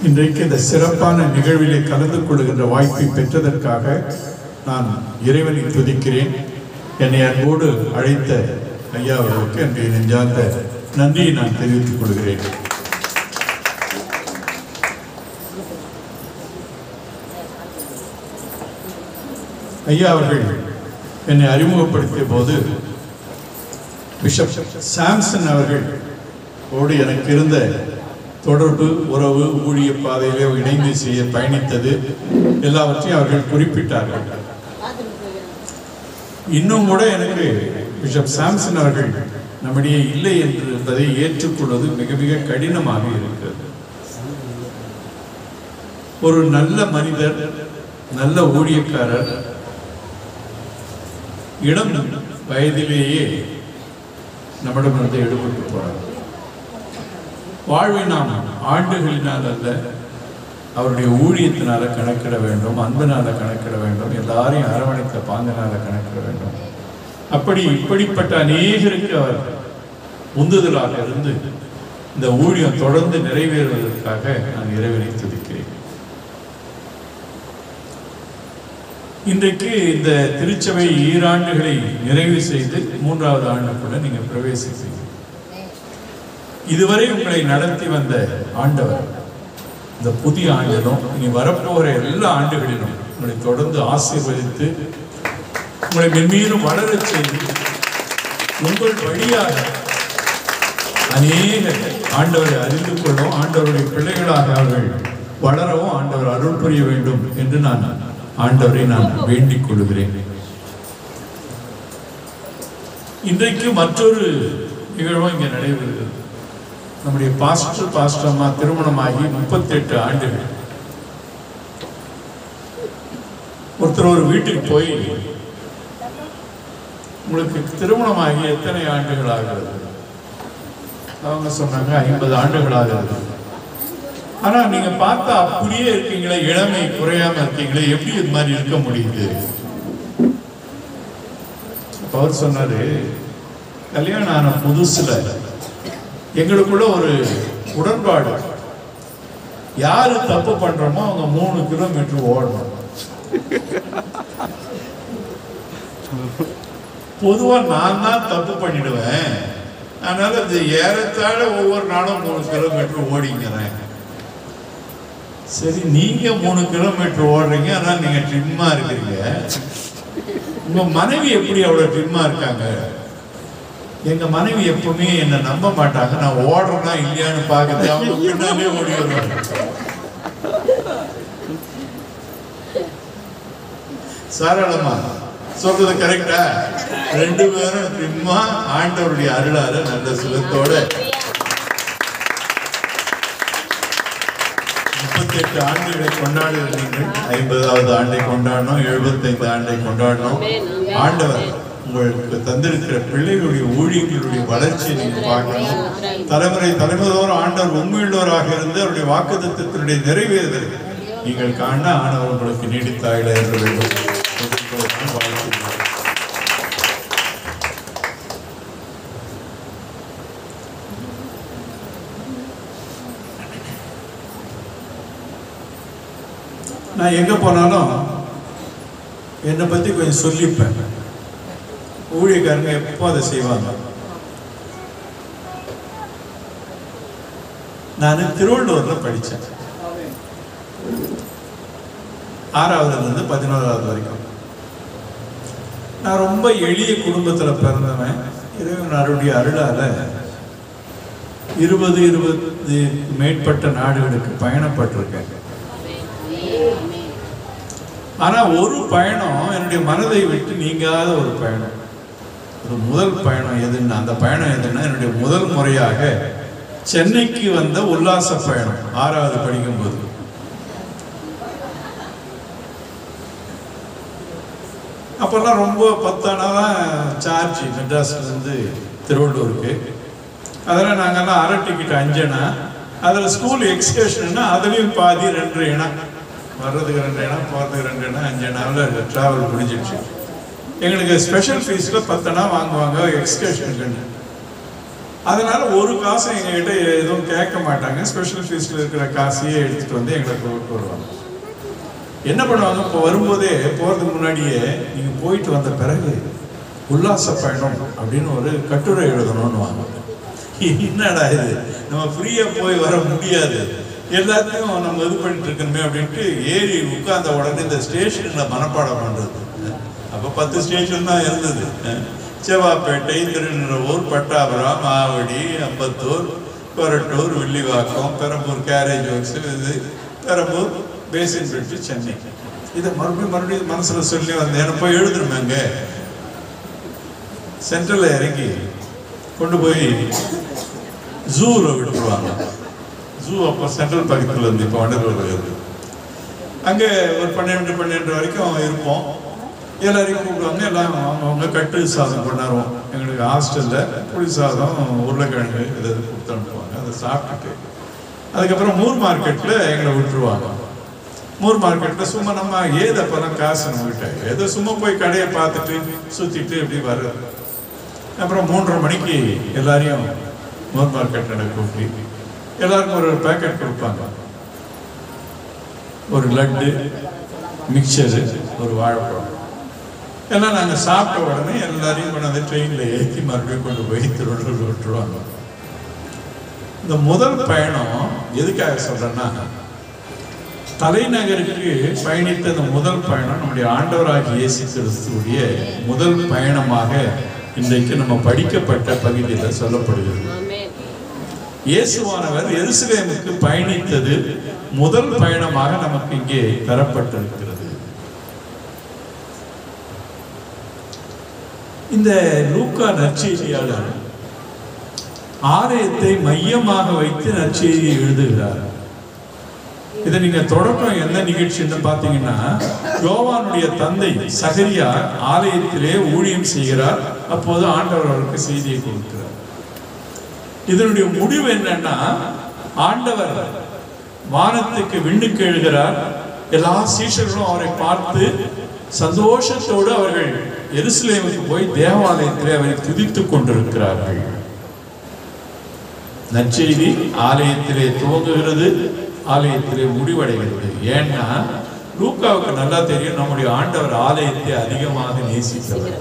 இன்றைக்கு இந்த சிறப்பான நிகழ்விலே கலந்து கொள்கின்ற வாய்ப்பை பெற்றதற்காக நான் இறைவனை துதிக்கிறேன். என்னை அன்போடு அழைத்த ஐயா அவர்களுக்கு என்னுடைய நெஞ்சார்ந்த நன்றியை நான் தெரிவித்துக் கொள்கிறேன். ஐயா அவர்கள் என்னை அறிமுகப்படுத்திய போது பிஷப் சாம்சன் அவர்கள் ஓடு எனக்கு இருந்த தொடர்பு, உறவு, ஊழிய பாதையிலே இணைந்து செய்ய பயணித்தது எல்லாவற்றையும் அவர்கள் குறிப்பிட்டார்கள். இன்னும் கூட எனக்கு பிஷப் சாம்சன் அவர்கள் நம்முடைய இல்லை என்பதை ஏற்றுக்கொள்வது மிக மிக கடினமாக இருக்கிறது. ஒரு நல்ல மனிதர், நல்ல ஊழியக்காரர் இளம் வயதிலேயே நம்மிடமிருந்து எடுபட்டு போறார். வாழ்வை நாம் ஆண்டுகளினால் அல்ல, அவருடைய ஊழியத்தினால கணக்கிட வேண்டும், அன்பினால கணக்கிட வேண்டும், எல்லாரையும் அரவணைத்த பாங்கினால கணக்கிட வேண்டும். அப்படி இப்படிப்பட்ட அநேகருக்கு அவர் உந்துதலாக இருந்து இந்த ஊழியம் தொடர்ந்து நிறைவேறுவதற்காக நான் இறைவனை துதிக்கிறேன். இன்றைக்கு இந்த திருச்சபை 2 ஆண்டுகளை நிறைவு செய்து 3வது ஆண்டுக்குள்ள நீங்க பிரவேசித்தீங்க. இதுவரை உங்களை நடத்தி வந்த ஆண்டவர் இந்த புதிய ஆண்டிலும் இனி வரப்போகிற எல்லா ஆண்டுகளிலும் உங்களை தொடர்ந்து ஆசீர்வதித்து உங்களை மென்மேலும் வளரச் செய்து உங்கள் வழியாக அநேக ஆண்டவரை அறிந்து கொள்ளவும், ஆண்டவருடைய பிள்ளைகளாக அவர்கள் வளரவும் ஆண்டவர் அருள் புரிய வேண்டும் என்று நான் ஆண்டவரை நான் வேண்டிக் கொள்கிறேன். இன்றைக்கு மற்றொரு நிகழ்வும் இங்கே நடைபெறுகிறது. நம்முடைய பாஸ்டர் அம்மா திருமணமாகி 38 ஆண்டுகள். ஒருத்தர் ஒரு வீட்டுக்கு போய் உங்களுக்கு திருமணமாகி எத்தனை ஆண்டுகள் ஆகிறது? அவங்க சொன்னாங்க 50 ஆண்டுகள் ஆகிறது. ஆனா நீங்க பார்த்தா அப்படியே இருக்கீங்களே, இளமை குறையாம இருக்கீங்களே, எப்படி இது மாதிரி இருக்க முடியுது? அவர் சொன்னாரு, கல்யாணம் ஆன புதுசுல எங்களுக்குள்ள ஒரு உடன்பாடு, யாரு தப்பு பண்றோமோ அவங்க 3 கிலோமீட்டர் ஓடணும். பொதுவா நான் தான் தப்பு பண்ணிடுவேன், அதனால அது ஏறத்தாழ ஒவ்வொரு நாளும் 3 கிலோமீட்டர் ஓடிங்கிறேன். சரி, நீங்க 3 கிலோமீட்டர் ஓடுறீங்க, ஆனால் நீங்க ட்ரிம்மா இருக்கிறீங்க. உங்க மனைவி எப்படி அவ்வளவு ட்ரிம்மா இருக்காங்க? எங்க மனைவி எப்பவுமே என்ன நம்ப மாட்டாங்க, நான் ஓடுறேன்னா இல்லையான்னு பாக்குறது, அவங்க பின்னாலே ஓடி வருவாங்க. சாராளமா சொல்றது கரெக்டா? 2 பேரும் ட்ரிம்மா ஆண்டவருடைய அருளால நல்ல சுகத்தோட 38 ஆண்டுகளை கொண்டாடுகிறீர்கள். 50வது ஆண்டை கொண்டாடணும், 75 ஆண்டை கொண்டாடணும். ஆண்டவர் உங்களுக்கு தந்திருக்கிற பிள்ளைகளுடைய ஊழியர்களுடைய வளர்ச்சியை நீங்க பார்க்கணும். தலைமுறை தலைமுறையோரும் ஆண்டவர் உண்மையுள்ளவராக இருந்து அவருடைய வாக்குத்தத்தத்தினுடைய நிறைவேறுதல் நீங்கள் காண ஆண்டவர் உங்களுக்கு நீடித்தாயில இருக்க வேண்டும். நான் எங்க போனாலும் என்னை பத்தி கொஞ்சம் சொல்லிப்பேன். ஊழியக்காரங்க எப்போ அதை செய்வாங்க. நான் திருவள்ளூர்ல படித்தேன், 6வதுல இருந்து 11வது வரைக்கும். நான் ரொம்ப எளிய குடும்பத்தில் பிறந்தவன். இறைவனுடைய அருளால 20 மேற்பட்ட நாடுகளுக்கு பயணப்பட்டிருக்கேன். ஆனா ஒரு பயணம் என்னுடைய மனதை விட்டு நீங்காத ஒரு பயணம். ஒரு முதல் பயணம் எதுன்னா, அந்த பயணம் எதுன்னா, என்னுடைய முதல் முறையாக சென்னைக்கு வந்த உல்லாச பயணம் 6வது படிக்கும்போது. அப்பெல்லாம் ரொம்ப 10 ஆனா தான் சார்ஜ் மெட்ராஸ்ல இருந்து திருவள்ளூருக்கு. அதெல்லாம் நாங்கெல்லாம் அரை டிக்கெட் 5 அணா. அதில் ஸ்கூல் எக்ஸ்கர்ஷன்னா அதுலேயும் பாதி 2 அணா. வர்றதுக்கு 2 அணா, போகிறதுக்கு 2 அணா, 5 அணாவில் ட்ராவல் முடிஞ்சிடுச்சு. எங்களுக்கு ஸ்பெஷல் ஃபீஸில் 10 அணா வாங்குவாங்க எக்ஸ்கர்ஷனுக்கு. அதனால ஒரு காசை எங்ககிட்ட எதுவும் கேட்க மாட்டாங்க. ஸ்பெஷல் ஃபீஸ்ல இருக்கிற காசையே எடுத்துட்டு வந்து எங்களை கூப்பிட்டு வருவாங்க. என்ன பண்ணுவாங்க, இப்போ வரும்போதே போகிறதுக்கு முன்னாடியே நீங்கள் போயிட்டு வந்த பிறகு உல்லாச பயணம் அப்படின்னு ஒரு கட்டுரை எழுதணும்னு வாங்க. என்னடா இது, நம்ம ஃப்ரீயாக போய் வர முடியாது, எல்லாத்தையும் நம்ம இது பண்ணிட்டு இருக்கணுமே அப்படின்ட்டு ஏறி உட்கார்ந்த உடனே இந்த ஸ்டேஷனில் மனப்பாடம் பண்ணுறது. அப்போ 10 ஸ்டேஷன் தான் இருந்தது. செவ்வாப்பேட்டை, திருநெல்வேலூர், பட்டாபுரம், மாவடி, அம்பத்தூர், கொரட்டூர், வில்லிவாக்கம், பெரம்பூர் கேரேஜ் ஒர்க்ஸ், இது பெரம்பூர், பேசின் பெட்டு, சென்னை. இதை மறுபடியும் மனசில் சொல்லி வந்தேன். போய் எழுதுருமேங்க. சென்ட்ரலில் இறங்கி கொண்டு போய் ஜூவில் விட்டுருவாங்க. ஜூ அப்போ சென்ட்ரல் பக்கத்தில் இருந்து, இப்போ வண்டலூரில் இருக்குது. அங்கே ஒரு 12 வரைக்கும் இருப்போம். எல்லாரையும் கூப்பிடுவாங்க. எல்லாம் அவங்க கட்டு சாதம் கொண்டாடுவோம். எங்களுக்கு ஹாஸ்டலில் புளி சாதம், உருளைக்கிழங்கு இதை கொடுத்து அனுப்புவாங்க. அதை சாப்பிட்டுட்டு அதுக்கப்புறம் மூர் மார்க்கெட்டில் எங்களை விட்டுருவாங்க. மூர் மார்க்கெட்டில் சும்மா நம்ம ஏது அப்போல்லாம் காசு நம்மகிட்ட, ஏதோ சும்மா போய் கடையை பார்த்துட்டு சுற்றிட்டு இப்படி வர்றது. அப்புறம் 3:30 மணிக்கு எல்லாரையும் மூர் மார்க்கெட்டில் கூப்பிட்டு எல்லாருக்கும் ஒரு பேக்கெட் கொடுப்பாங்க. ஒரு லட்டு, மிக்சரு, ஒரு வாழைப்பழம் எல்லாம் நாங்கள் சாப்பிட்ட உடனே எல்லாரையும் கொண்டாந்து ட்ரெயினில் ஏற்றி மறுபடியும் கொண்டு போய் திருவள்ளூர் விட்டுருவாங்க. இந்த முதல் பயணம் எதுக்காக சொல்றேன்னா, தலைநகருக்கு பயணித்த இந்த முதல் பயணம் நம்முடைய ஆண்டவராகிய இயேசு கிறிஸ்துவுடைய முதல் பயணமாக இன்றைக்கு நம்ம படிக்கப்பட்ட பகுதியில் சொல்லப்படுகிறது. இயேசுவானவர் எருசலேமுக்கு பயணித்தது முதல் பயணமாக நமக்கு இங்கே தரப்பட்டிருக்கிறது. இந்த லூக்கா நற்செய்தியாளர் ஆலயத்தை மையமாக வைத்து நற்செய்தியை எழுதுகிறார். இதை நீங்க தொடக்கம் என்ன நிகழ்ச்சின்னு பார்த்தீங்கன்னா, யோவானுடைய தந்தை சகரியா ஆலயத்திலே ஊழியம் செய்கிறார். அப்போது ஆண்டவர் அவருக்கு செய்தியை கொடுக்கிறார். இதனுடைய முடிவு என்னன்னா, ஆண்டவர் வானத்துக்கு விண்ணுக்கு எழுகிறார். எல்லா சீஷர்களும் அவரை பார்த்து சந்தோஷத்தோடு அவர்கள் எருசலேமுக்கு போய் தேவாலயத்திலே அவரை துதித்துக் கொண்டிருக்கிறார்கள். நற்செய்தி ஆலயத்திலே துவங்குகிறது, ஆலயத்திலே முடிவடைகிறது. ஏன்னா லூக்காவுக்கு நல்லா தெரியும், நம்முடைய ஆண்டவர் ஆலயத்தை அதிகமாக நேசித்தவர்,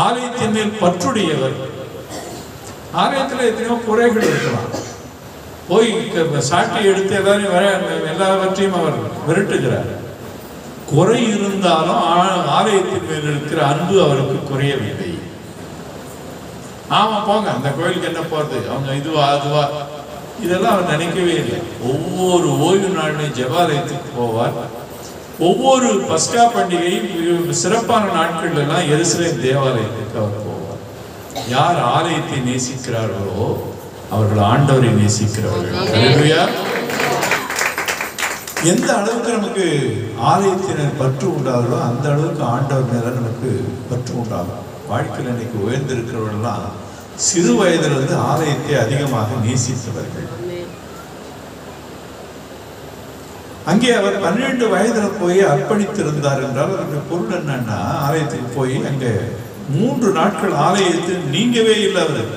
ஆலயத்தின் மேல் பற்றுடையவர். ஆலயத்தில் எத்தனையோ குறைகள் இருக்கலாம், போய் சாட்டை எடுத்து எல்லாவற்றையும் அவர் விரட்டுகிறார். குறை இருந்தாலும் ஆலயத்தின் மேல் இருக்கிற அன்பு அவருக்கு குறையவில்லை. ஆமா போங்க, அந்த கோயிலுக்கு என்ன போறது, அவங்க இதுவா அதுவா, இதெல்லாம் அவர் நினைக்கவே இல்லை. ஒவ்வொரு ஓய்வு நாளிலும் ஜெபாலயத்துக்கு போவார். ஒவ்வொரு பஸ்கா பண்டிகையும் சிறப்பான நாட்கள் எல்லாம் எருசலேம் தேவாலயத்துக்கு அவர் போவார். யார் ஆலயத்தை நேசிக்கிறார்களோ அவர்கள் ஆண்டவரை நேசிக்கிறவர்கள். எந்த அளவுக்கு நமக்கு ஆலயத்தினர் பற்று உண்டாகிறதோ அந்த அளவுக்கு ஆண்டவர் மேல நமக்கு பற்று உண்டாகும். வாழ்க்கையில் இன்னைக்கு உயர்ந்திருக்கிறவர்கள்லாம் சிறு வயதிலிருந்து ஆலயத்தை அதிகமாக நேசித்தவர்கள். அங்கே அவர் 12 வயதுல போய் அர்ப்பணித்திருந்தார் என்றால் அதனுடைய பொருள் என்னன்னா, ஆலயத்துக்கு போய் அங்கே 3 நாட்கள் ஆலயத்தில் நீங்கவே இல்லை. அவர்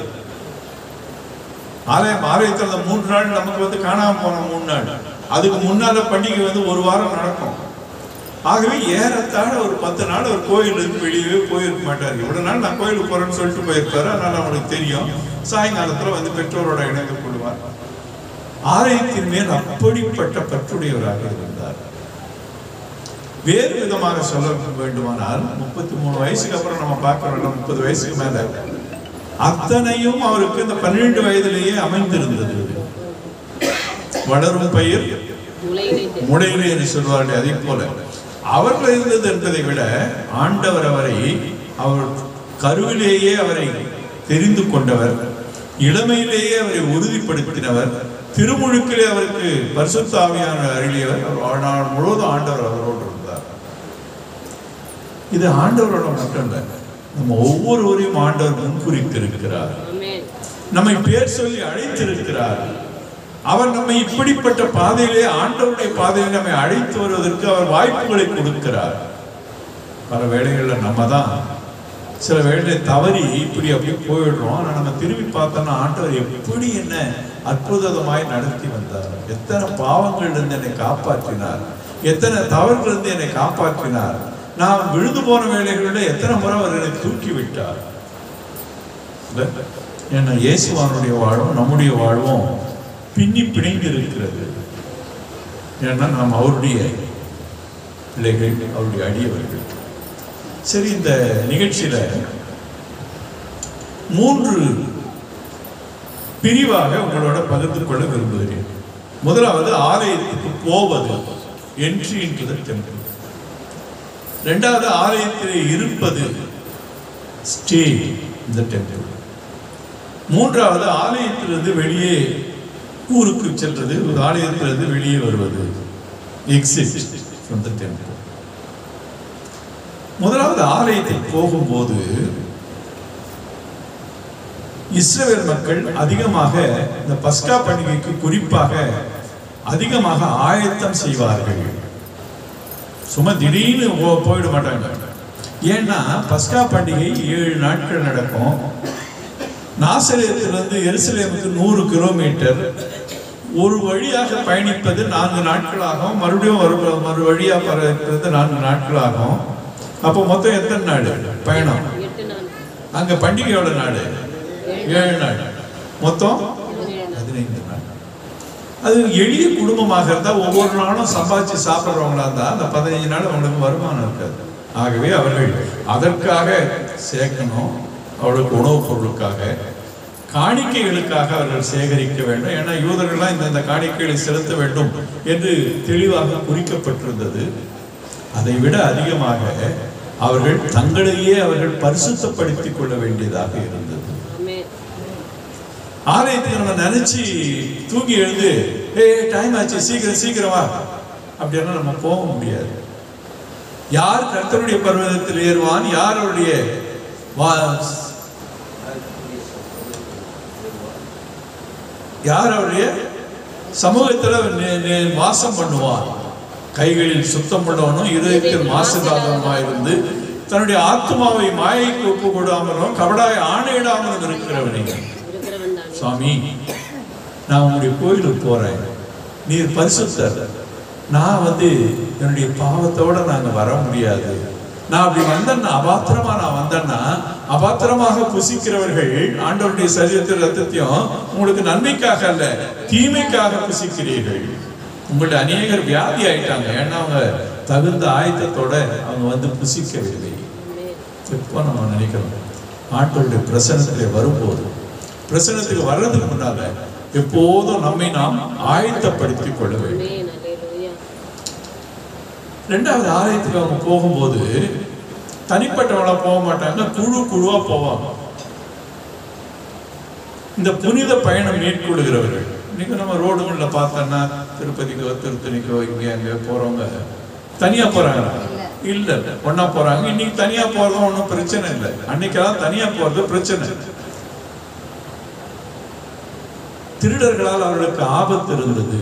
ஆலயத்தில் அந்த 3 நாள் நமக்கு காணாம போன 3 நாள், அதுக்கு முன்னால பண்டிகை 1 வாரம் நடக்கும். ஆகவே ஏறத்தாழ ஒரு 10 நாள் ஒரு கோயிலுக்கு வெளியவே போயிருக்க மாட்டார். இவ்வளவு நாள் நான் கோயிலுக்கு போறேன்னு சொல்லிட்டு போயிருப்பாரு. அதனால அவனுக்கு தெரியும். சாயங்காலத்துல பெற்றோரோட இணைந்து கொள்வார். ஆலயத்தின் மேல் அப்படிப்பட்ட பற்றுடையவராக இருந்தார். வேறு விதமாக சொல்ல வேண்டுமானால் 33 வயசுக்கு அப்புறம் நம்ம பார்க்கிறோம், 30 வயசுக்கு மேல அத்தனையும் அவருக்கு இந்த 12 வயதிலேயே அமைந்திருந்தது. வளரும் பயிர் முளையிலே என்று சொல்வார்கள். அதே போல அவர்கள் இருந்தது என்பதை விட ஆண்டவர் அவர் கருவிலேயே அவரை தெரிந்து கொண்டவர், இளமையிலேயே அவரை உறுதிப்படுத்தினவர், திருமுழுக்கிலே அவருக்கு பரிசுத்த ஆவியானவர் அருளியவர். வாழ்நாள் முழுவதும் ஆண்டவர் அவரோடு இருந்தார். இது ஆண்டவரோட மட்டும் இல்லை, நம்ம ஒவ்வொருவரையும் ஆண்டவர் முன்குறித்திருக்கிறார். நம்மை பேர் சொல்லி அழைத்திருக்கிறார். அவர் நம்மை இப்படிப்பட்ட பாதையிலே, ஆண்டவருடைய பாதையிலே நம்மை அழைத்து வருவதற்கு அவர் வாய்ப்புகளை கொடுக்கிறார். பல வேளைகளில் நம்ம தான் சில வேளை தவறி இப்படி அப்படி போயிடுறோம். ஆனால் நம்ம திரும்பி பார்த்தோம்னா ஆண்டவர் எப்படி என்ன அற்புதமாய் நடத்தி வந்தார், எத்தனை பாவங்கள்லேருந்து என்னை காப்பாற்றினார், எத்தனை தவறுகளிலிருந்து என்னை காப்பாற்றினார், நான் விழுந்து போன வேளைகளில் எத்தனை முறை அவர் என்னை தூக்கி விட்டார். ஏன்னா இயேசுவானுடைய வாழ்வும் நம்முடைய வாழ்வும் பின்னி பிணைந்து இருக்கிறது. ஏன்னா நாம் அவருடைய பிள்ளைகள், அவருடைய அடியவர்கள். சரி, இந்த நிகழ்ச்சியில 3 பிரிவாக உங்களோட பகிர்ந்து கொள்ள விரும்புகிறேன். முதலாவது ஆலயத்துக்கு போவது, என்ட்ரி இன்டு தி டெம்பிள். இரண்டாவது ஆலயத்தில் இருப்பது, ஸ்டே இன் தி டெம்பிள். மூன்றாவது ஆலயத்திலிருந்து வெளியே ஊருக்கு செல்வது, ஆலயத்திலிருந்து வெளியே வருவது, எக்ஸிட் ஃப்ரம் தி டெம்பிள். முதலாவது ஆலயத்தில் போகும்போது இஸ்ரவேல் மக்கள் அதிகமாக இந்த பஸ்கா பண்டிகைக்கு குறிப்பாக அதிகமாக ஆயத்தம் செய்வார்கள். சும்மா திடீர்னு போயிட மாட்டாங்க. ஏன்னா பஸ்கா பண்டிகை 7 நாட்கள் நடக்கும். நாசரேத்திலிருந்து எருசலேமுக்கு 100 கிலோமீட்டர். ஒரு வழியாக பயணிப்பது 4 நாட்களாகும். மறுபடியும் மறு வழியாக பறக்கிறது 4 நாட்களாகும். அப்போ மொத்தம் எத்தனை நாள் பயணம்? அங்க பண்டிகையோட நாள் 7 நாள், மொத்தம் 15 நாள். அது எளிய குடும்பமாக இருந்தால் ஒவ்வொரு நாளும் சம்பாதிச்சு சாப்பிட்றவங்களா இருந்தால் அந்த 15 நாள் அவங்களுக்கு வருமானம் இருக்காது. ஆகவே அவர்கள் அதற்காக சேர்க்கணும், அவர்களுக்கு உணவுப் பொருளுக்காக, காணிக்கைகளுக்காக அவர்கள் சேகரிக்க வேண்டும். ஏன்னா யூதர்கள்லாம் இந்த காணிக்கைகளை செலுத்த வேண்டும் என்று தெளிவாக குறிக்கப்பட்டிருந்தது. அதை விட அதிகமாக அவர்கள் தங்களையே அவர்கள் பரிசுத்தப்படுத்திக் கொள்ள வேண்டியதாக இருந்தது. ஆலயத்தை நம்ம நினைச்சு தூங்கி எழுந்து டைம் ஆச்சு சீக்கிரம் சீக்கிரம் வா அப்படின்னா நம்ம போக முடியாது. யார் கர்த்தருடைய பர்வதத்தில் ஏறுவான், யார் அவருடைய சமூகத்தில் வாசம் பண்ணுவான், கைகளில் சுத்தம் பண்ணவனும் இருதயத்தில் மாசுபாதமாக இருந்து தன்னுடைய ஆத்மாவை மாயைக்கு ஒப்பு கொடாமலும் கபடாய் ஆணையிடாமலும் இருக்கிறவனே, சுவாமி நான் உங்களுடைய கோயிலுக்கு போறேன், நீர் பரிசுத்தர், நான் என்னுடைய பாவத்தோட நாங்க வர முடியாது, நான் அப்படி வந்தேன்னா அபாத்திரமா நான் வந்தேன்னா அபாத்திரமாக புசிக்கிறவர்கள் ஆண்டவருடைய சரீரத்தில் ரத்தத்தையும் உங்களுக்கு நன்மைக்காக அல்ல தீமைக்காக புசிக்கிறீர்கள். உங்கள்ட்ட அநேகர் வியாதி ஆயிட்டாங்க. ஏன்னா அவங்க தகுந்த ஆயத்தத்தோட அவங்க புசிக்கவில்லை. இப்போ நம்ம நினைக்கிறோம் ஆண்டவருடைய பிரசன்னத்திலே வரும்போது, பிரசன்னத்துக்கு வர்றதுக்கு முன்னால எப்போதும் நம்மை நாம் ஆயத்தப்படுத்திக் கொள்ள வேண்டும். 2வது ஆலயத்துக்கு அவங்க போகும்போது தனிப்பட்டவங்களா போக மாட்டாங்க, குழுவா போவாங்க. இந்த புனித பயணம் மேற்கொள்கிறவர்கள் இன்னைக்கு நம்ம ரோடுகளில் பார்த்தோன்னா திருப்பதிக்கோ திருத்தணிக்கோ இங்கே அங்கே போறவங்க தனியா போறாங்க இல்ல, ஒன்னா போறாங்க. இன்னைக்கு தனியா போறதும் ஒன்றும் பிரச்சனை இல்லை, அன்னைக்கெல்லாம் தனியா போறது பிரச்சனை. திருடர்களால் அவர்களுக்கு ஆபத்து இருந்தது.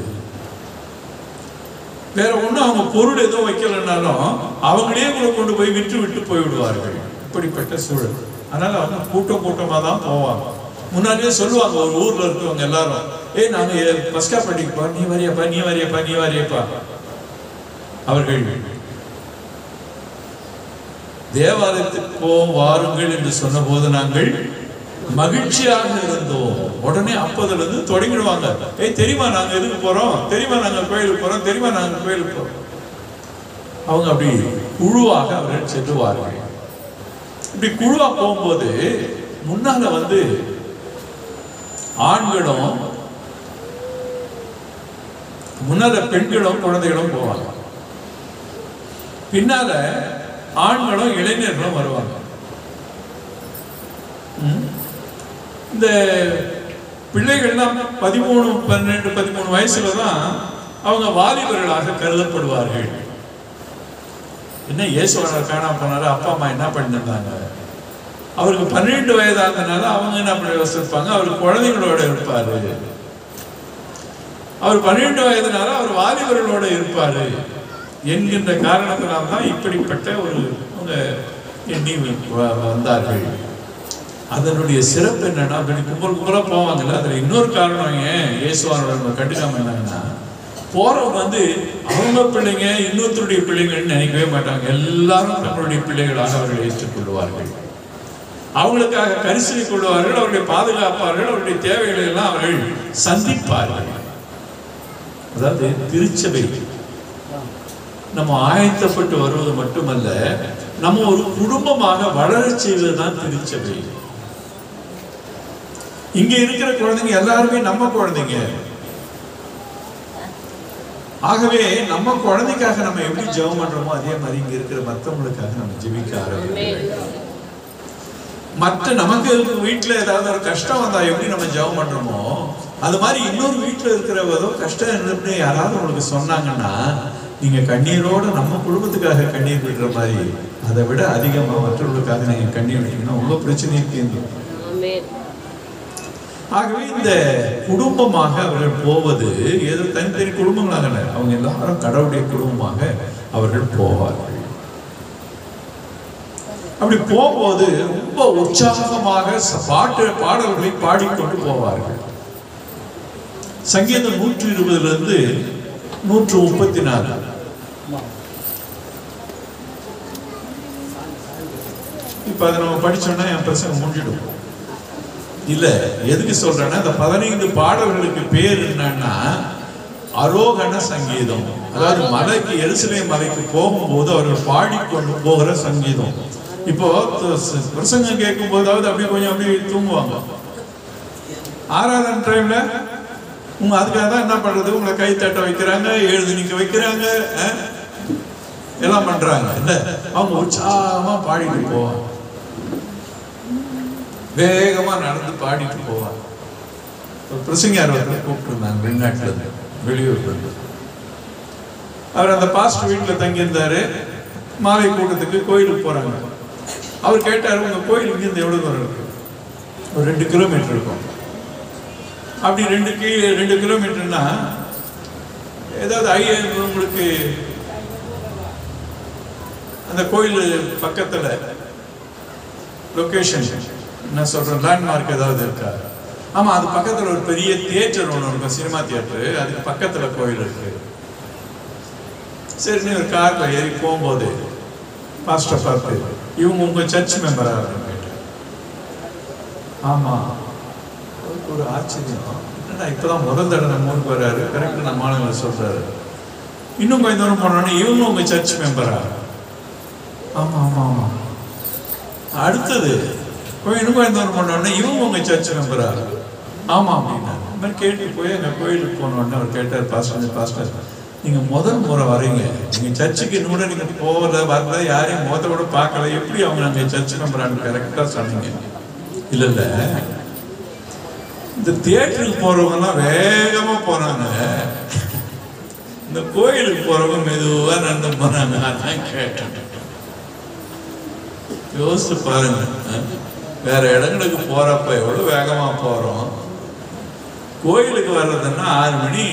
வேற ஒன்றும் அவங்க பொருள் எதுவும் வைக்கலன்னாலும் அவங்களே கூட கொண்டு போய் விட்டு போய்விடுவார்கள். இப்படிப்பட்ட சூழல். அதனால அவங்க கூட்டமாக தான் போவாங்க. முன்னாடியே சொல்லுவாங்க ஒரு ஊர்ல இருக்கவங்க எல்லாரும், நாங்க பஸ்கா பண்டிகைப்பா, நீ வரையப்பா நீ வரையப்பா நீ வரையப்பா. அவர்கள் தேவாலயத்துக்கு போவோம் வாருங்கள் என்று சொன்ன போது நாங்கள் மகிழ்ச்சியாக இருந்தோம். உடனே அப்பதுல இருந்து தொடங்கிடுவாங்க, தெரியுமா நாங்க எதுக்கு போறோம், தெரியுமா நாங்க கோயிலுக்கு போறோம், தெரியுமா நாங்க கோயிலுக்கு போறோம். அவங்க அப்படி குழுவாக அவர்கள் செல்லுவார்கள். இப்படி குழுவா போகும்போது முன்னால ஆண்களும் முன்னால பெண்களும் குழந்தைகளும் போவாங்க, பின்னால ஆண்களும் இளைஞர்களும் வருவாங்க. இந்த பிள்ளைகள்லாம் 13, 12, 13 வயசுல தான் அவங்க வாலிபர்களாக கருதப்படுவார்கள். என்ன இயேசுவானவர் காணாம போனாரு, அப்பா அம்மா என்ன பண்ணிருந்தாங்க, அவருக்கு 12 வயதானதுனால அவங்க என்ன பண்ணி யோசிப்பாங்க, அவருக்கு குழந்தைகளோட இருப்பாரு. அவர் 12 வயதுனால அவர் வாலிபர்களோட இருப்பாரு என்கின்ற காரணத்தினால்தான் இப்படிப்பட்ட ஒரு எண்ணி வந்தார்கள். அதனுடைய சிறப்பு என்னன்னா, அப்படி கும்பல் கும்பலாக போவாங்கல்ல, அதில் இன்னொரு காரணம் ஏன் இயேசுவானோட கண்டுக்காம என்னங்கன்னா, போறவங்க அவங்க பிள்ளைங்க இன்னொருத்தருடைய பிள்ளைங்கன்னு நினைக்கவே மாட்டாங்க. எல்லாரும் தங்களுடைய பிள்ளைகளாக அவர்கள் ஏற்றுக்கொள்வார்கள், அவங்களுக்காக கரிசனை கொள்வார்கள், அவர்களை பாதுகாப்பார்கள், அவருடைய தேவைகளை எல்லாம் அவர்கள் சந்திப்பார்கள். அதாவது திருச்சபை நம்ம ஆயத்தப்பட்டு வருவது மட்டுமல்ல, நம்ம ஒரு குடும்பமாக வளரச் செய்வதுதான் திருச்சபை. இங்க இருக்கிற குழந்தைங்க எல்லாருமே நம்ம குழந்தைங்க. ஆகவே நம்ம குழந்தைக்காக நம்ம எப்படி ஜெபம் பண்றோமோ அதே மாதிரி இங்க இருக்கிற மற்றவங்களுக்காக நம்ம ஜெபிக்க ஆரம்பிக்கணும். மற்ற நமக்கு வீட்டுல ஏதாவது ஒரு கஷ்டம் வந்தா எப்படி நம்ம ஜெபம் பண்றோமோ அது மாதிரி இன்னொரு வீட்டுல இருக்கிற ஏதோ கஷ்டம் இருந்து யாராவது உங்களுக்கு சொன்னாங்கன்னா, நீங்க கண்ணீரோட நம்ம குடும்பத்துக்காக கண்ணீர் விடுற மாதிரி அதை விட அதிகமா மற்றவர்களுக்காக நீங்க கண்ணீர் விட்டீங்கன்னா உங்க பிரச்சனையை தீர்ந்துடும். ஆகவே இந்த குடும்பமாக அவர்கள் போவது ஏதோ தனித்தனி குடும்பங்களாக, அவங்க எல்லாரும் கடவுளுடைய குடும்பமாக அவர்கள் போவார்கள். அப்படி போகும்போது ரொம்ப உற்சாகமாக பாடல்களை பாடிக்கொண்டு போவார்கள். சங்கீதம் 120 134. இப்ப அதை நம்ம படிச்சோம்னா என் பிரசங்கம் முடிஞ்சிடும். இல்ல, எதுக்கு சொல்றேன்னா, இந்த 15 பாடல்களுக்கு பேர் என்னன்னா அரோகண சங்கீதம். அதாவது மலைக்கு, எருசலேம் மலைக்கு போகும்போது அவர்கள் பாடிக்கொண்டு போகிற சங்கீதம். இப்போ பிரசங்கம் கேட்கும் போதாவது அப்படியே கொஞ்சம் அப்படியே தூங்குவாங்க. ஆராதனை டைம்ல அதுக்காக தான் என்ன பண்றது, உங்களை கை தட்ட வைக்கிறாங்க, எழுதி நிக்க வைக்கிறாங்க, எல்லாம் பண்றாங்க. இல்ல, அவங்க உற்சாகமா பாடிட்டு போவாங்க, வேகமா நடந்து பாடிட்டு போவாங்க. பிரசங்கியார் கூப்பிட்டு இருந்தாங்க வெளிநாட்டுல இருந்து, வெளியூர்ல இருந்து. அவர் அந்த பாஸ்டர் வீட்டுல தங்கி இருந்தாரு. மாலை கூட்டத்துக்கு கோயிலுக்கு போறாங்க. அவர் கேட்டாரு, உங்க கோயில் இங்கிருந்து எவ்வளவு தூரம் இருக்கு? ஒரு 2 கிலோமீட்டர் இருக்கும். அப்படி 2 கிலோமீட்டர்னா ஏதாவது உங்களுக்கு அந்த கோயில் பக்கத்துல லொகேஷன் என்ன சொல்றேன், லேண்ட்மார்க் ஏதாவது இருக்கா? ஆமா, அது பக்கத்துல ஒரு பெரிய தியேட்டர் ஒன்று இருக்கும், சினிமா தியேட்டர். அதுக்கு பக்கத்துல கோயில் இருக்கு. சரி, ஒரு கார்ல ஏறி போகும்போது பாஸ்டர் பார்த்து, இவங்க உங்க சர்ச் மெம்பரா கேட்டார். ஆமா, ஒரு ஆச்சரியம், என்னடா இப்பதான் முதல் தடவை நம்ம ஊருக்கு வர்றாரு, கரெக்ட் நம்ம ஆளுங்களை சொல்றாரு. இன்னும் கொஞ்சம் தூரம் போனோடனே, இவங்க உங்க சர்ச் மெம்பரா? ஆமா ஆமா ஆமா. அடுத்தது இன்னும் கொஞ்சம் தூரம் போனோடனே, இவங்க உங்க சர்ச் மெம்பரா? ஆமா அப்படின்னா. இந்த மாதிரி கேட்டு போய் எங்க கோயிலுக்கு போனோடனே அவர் கேட்டார், பாஸ்டர் நீங்க முதல் முறை வரீங்க, நீங்க சர்ச்சுக்கு இன்னும் கூட நீங்க போகல வரல, யாரையும் முகத்தை கூட பார்க்கல, எப்படி அவங்க நாங்க சர்ச் மெம்பரான்னு கரெக்டா சொன்னீங்க. இல்ல இல்ல, இந்த தியேட்டருக்கு போறவங்க எல்லாம் வேகமா போறாங்க, இந்த கோயிலுக்கு போறவங்க மெதுவா நடந்து போறாங்க. அதான் கேட்டேன். யோசிச்சு பாருங்க, வேற இடங்களுக்கு போறப்ப எவ்வளவு வேகமா போறோம். கோயிலுக்கு வர்றதுன்னா 6 மணி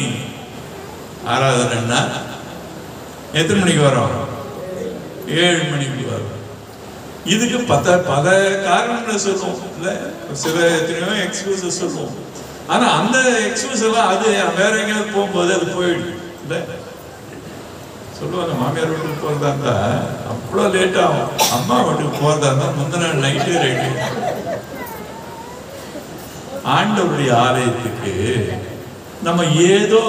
ஆராதனைன்னா எத்தனை மணிக்கு வரும்? 7 மணிக்கு வரும். இதுக்கு பல காரணங்களை சொல்லுவோம் இல்ல, சில எத்தனையோ எக்ஸ்கியூஸ் சொல்லுவோம். ஆனா அந்த எக்ஸ்கியூஸ் எல்லாம் அது வேற எங்கேயாவது போகும்போது அது போயிடும் இல்ல. சொல்லுவாங்க, மாமியார் வீட்டுக்கு போறதா இருந்தா அவ்வளோ லேட் ஆகும், அம்மா வீட்டுக்கு போறதா இருந்தா முந்தின நாள் நைட்டு ரெடி. ஆண்டவருடைய ஆலயத்துக்கு நம்ம ஏதோ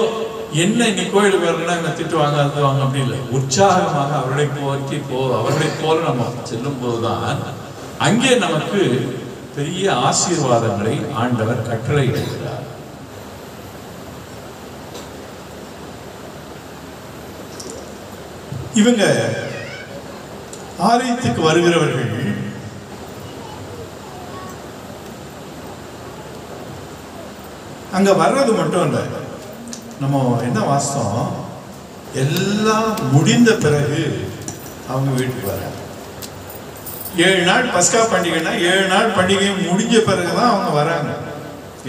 என்ன இன்னைக்கு கோயிலுக்கு வரலாம் என்ன திட்டுவாங்க அதுவாங்க அப்படி இல்லை, உற்சாகமாக அவர்களை போல நம்ம செல்லும் போதுதான் அங்கே நமக்கு பெரிய ஆசீர்வாதங்களை ஆண்டவர் கட்டளை இடுகிறார். இவங்க ஆலயத்துக்கு வருகிறவர்கள் அங்க வர்றது மட்டும் இல்லை, நம்ம என்ன வாஸ்தவம், எல்லாம் முடிந்த பிறகு அவங்க வீட்டுக்கு வர 7 நாள் பஸ்கா பண்டிகைன்னா 7 நாள் பண்டிகை முடிஞ்ச பிறகுதான் அவங்க வராங்க.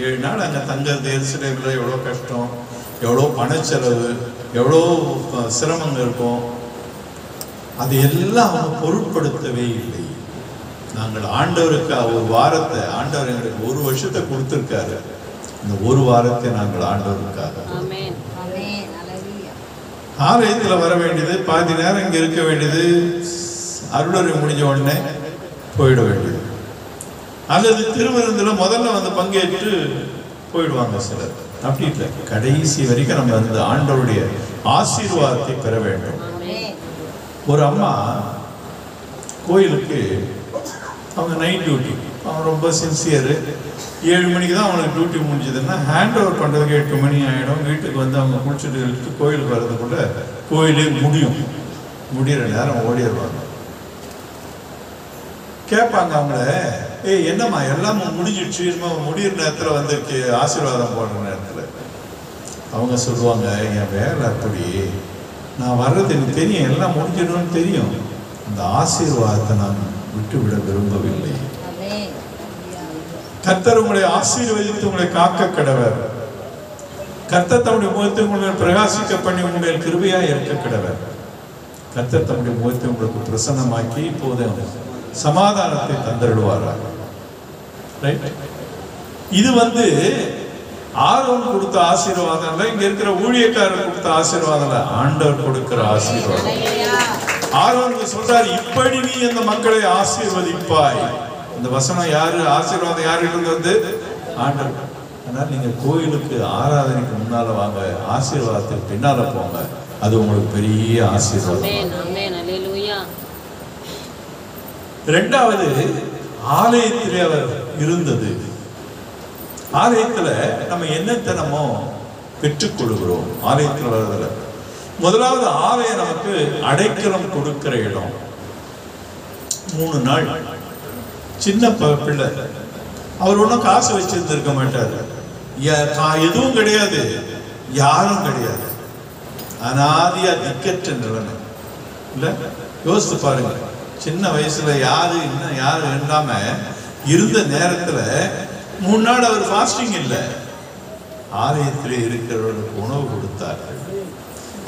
7 நாள் அங்க தங்கிறது எருசலேமில் எவ்வளோ கஷ்டம், எவ்வளோ பணச்செலவு, எவ்வளோ சிரமங்கள் இருக்கும், அது எல்லாம் அவங்க பொருட்படுத்தவே இல்லை. நாங்கள் ஆண்டவருக்கு ஒரு வாரத்தை, ஆண்டவர் எங்களுக்கு ஒரு வருஷத்தை கொடுத்திருக்காரு. இந்த ஒரு வாரத்தை நாங்கள் ஆண்டவருக்காக ஆலயத்துல வர வேண்டியது, பாதி நேரம் இங்க இருக்க வேண்டியது, அருளரை முடிஞ்ச உடனே போயிட வேண்டியது, அல்லது திருவிருந்துல முதல்ல வந்து பங்கேற்று போயிடுவாங்க சிலர். அப்படி இல்லை, கடைசி வரைக்கும் நம்ம அந்த ஆண்டவருடைய ஆசீர்வாதத்தை பெற வேண்டும். ஒரு அம்மா கோயிலுக்கு அவங்க நைட் டியூட்டி, அவன் ரொம்ப சின்சியரு. 7 மணிக்கு தான் அவங்களுக்கு டியூட்டி முடிஞ்சதுன்னா ஹேண்ட் ஓவர் பண்ணுறதுக்கு 8 மணி ஆகிடும். வீட்டுக்கு வந்து அவங்க குளிச்சுட்டு எடுத்து கோயிலுக்கு வர்றதுக்குள்ள கோயிலே முடிகிற நேரம் ஓடிடுவாங்க. கேட்பாங்க அவங்கள, ஏய் என்னம்மா எல்லாம் முடிஞ்சிடுச்சு, முடிகிற நேரத்தில் வந்து ஆசீர்வாதம் போடுற நேரத்தில். அவங்க சொல்லுவாங்க, என் வேலை அப்படி, நான் வர்றது எனக்கு தெரியும், எல்லாம் முடிஞ்சிடணும்னு தெரியும், அந்த ஆசீர்வாதத்தை நான் விட்டுவிட விரும்பவில்லை. கர்த்தர் உங்களை ஆசீர்வதித்து உங்களை காக்க கடவர். கர்த்தர் தம்முடைய முகத்தை உங்களை பிரகாசிக்க பண்ணி உங்களை கிருபையா இருக்க கடவர். கர்த்தர் தம்முடைய முகத்தை உங்களுக்கு பிரசன்னமாக்கி இப்போது சமாதானத்தை தந்தருடுவாராக. இது வந்து ஆரோன் கொடுத்த ஆசீர்வாதம் இல்ல, இங்க இருக்கிற ஊழியக்காரர் கொடுத்த ஆசீர்வாதம் இல்ல, ஆண்டவர் கொடுக்கிற ஆசீர்வாதம். ஆரோனுக்கு சொல்றாரு, இப்படி நீ அந்த மக்களை ஆசீர்வதிப்பாய். இந்த வசனம் யாரு, ஆசீர்வாதம் யாருக்கு வந்து ஆண்டவர். அதனால நீங்க கோயிலுக்கு ஆராதனைக்கு முன்னால வாங்க, ஆசீர்வாதத்துக்கு பின்னால போங்க, அது உங்களுக்கு பெரிய ஆசீர்வாதம். இரண்டாவது, ஆலயத்திலே அவர் இருந்தது. ஆலயத்துல நம்ம என்னத்தை நம்ம பெற்றுக்கொள்கிறோம் ஆலயத்தில் வருவதில்லை. முதலாவது, ஆலயம் நமக்கு அடைக்கலம் கொடுக்கிற இடம். 3 நாள் சின்ன பிள்ளை, அவர் ஒன்றும் காசு வச்சிருந்திருக்க மாட்டாரு, எதுவும் கிடையாது, யாரும் கிடையாது, அனாதியா திக்கற்ற நிலைமை இல்ல. யோசித்து பாருங்க, சின்ன வயசுல யாரு இன்னும் யாரும் இல்லாம இருந்த நேரத்துல 3 நாள் அவர் ஃபாஸ்டிங் இல்லை. ஆலயத்திலே இருக்கிறவர்களுக்கு உணவு கொடுத்தார்கள்,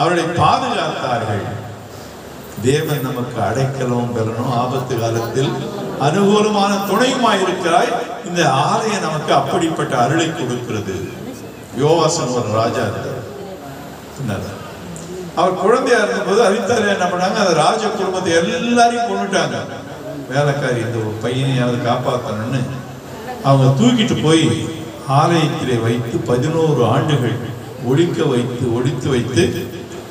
அவர்களை பாதுகாத்தார்கள். தேவன் நமக்கு அடைக்கலம் பெறணும், ஆபத்து காலத்தில் அனுகூலமான துணையுமாய் இருக்கிறாய். இந்த ஆலயம் நமக்கு அப்படிப்பட்ட அருளை கொடுக்கிறது. யோவாசன் ஒரு ராஜா இருந்தார். அவர் குழந்தையா இருந்தபோது அரித்தாரி என்ன பண்ணாங்க, அந்த ராஜ குடும்பத்தை எல்லாரையும் கொண்டுட்டாங்க. வேலைக்காரி இந்த பையனையாவது காப்பாற்றணும்னு அவங்க தூக்கிட்டு போய் ஆலயத்திலே வைத்து 11 ஆண்டுகள் ஒடித்து வைத்து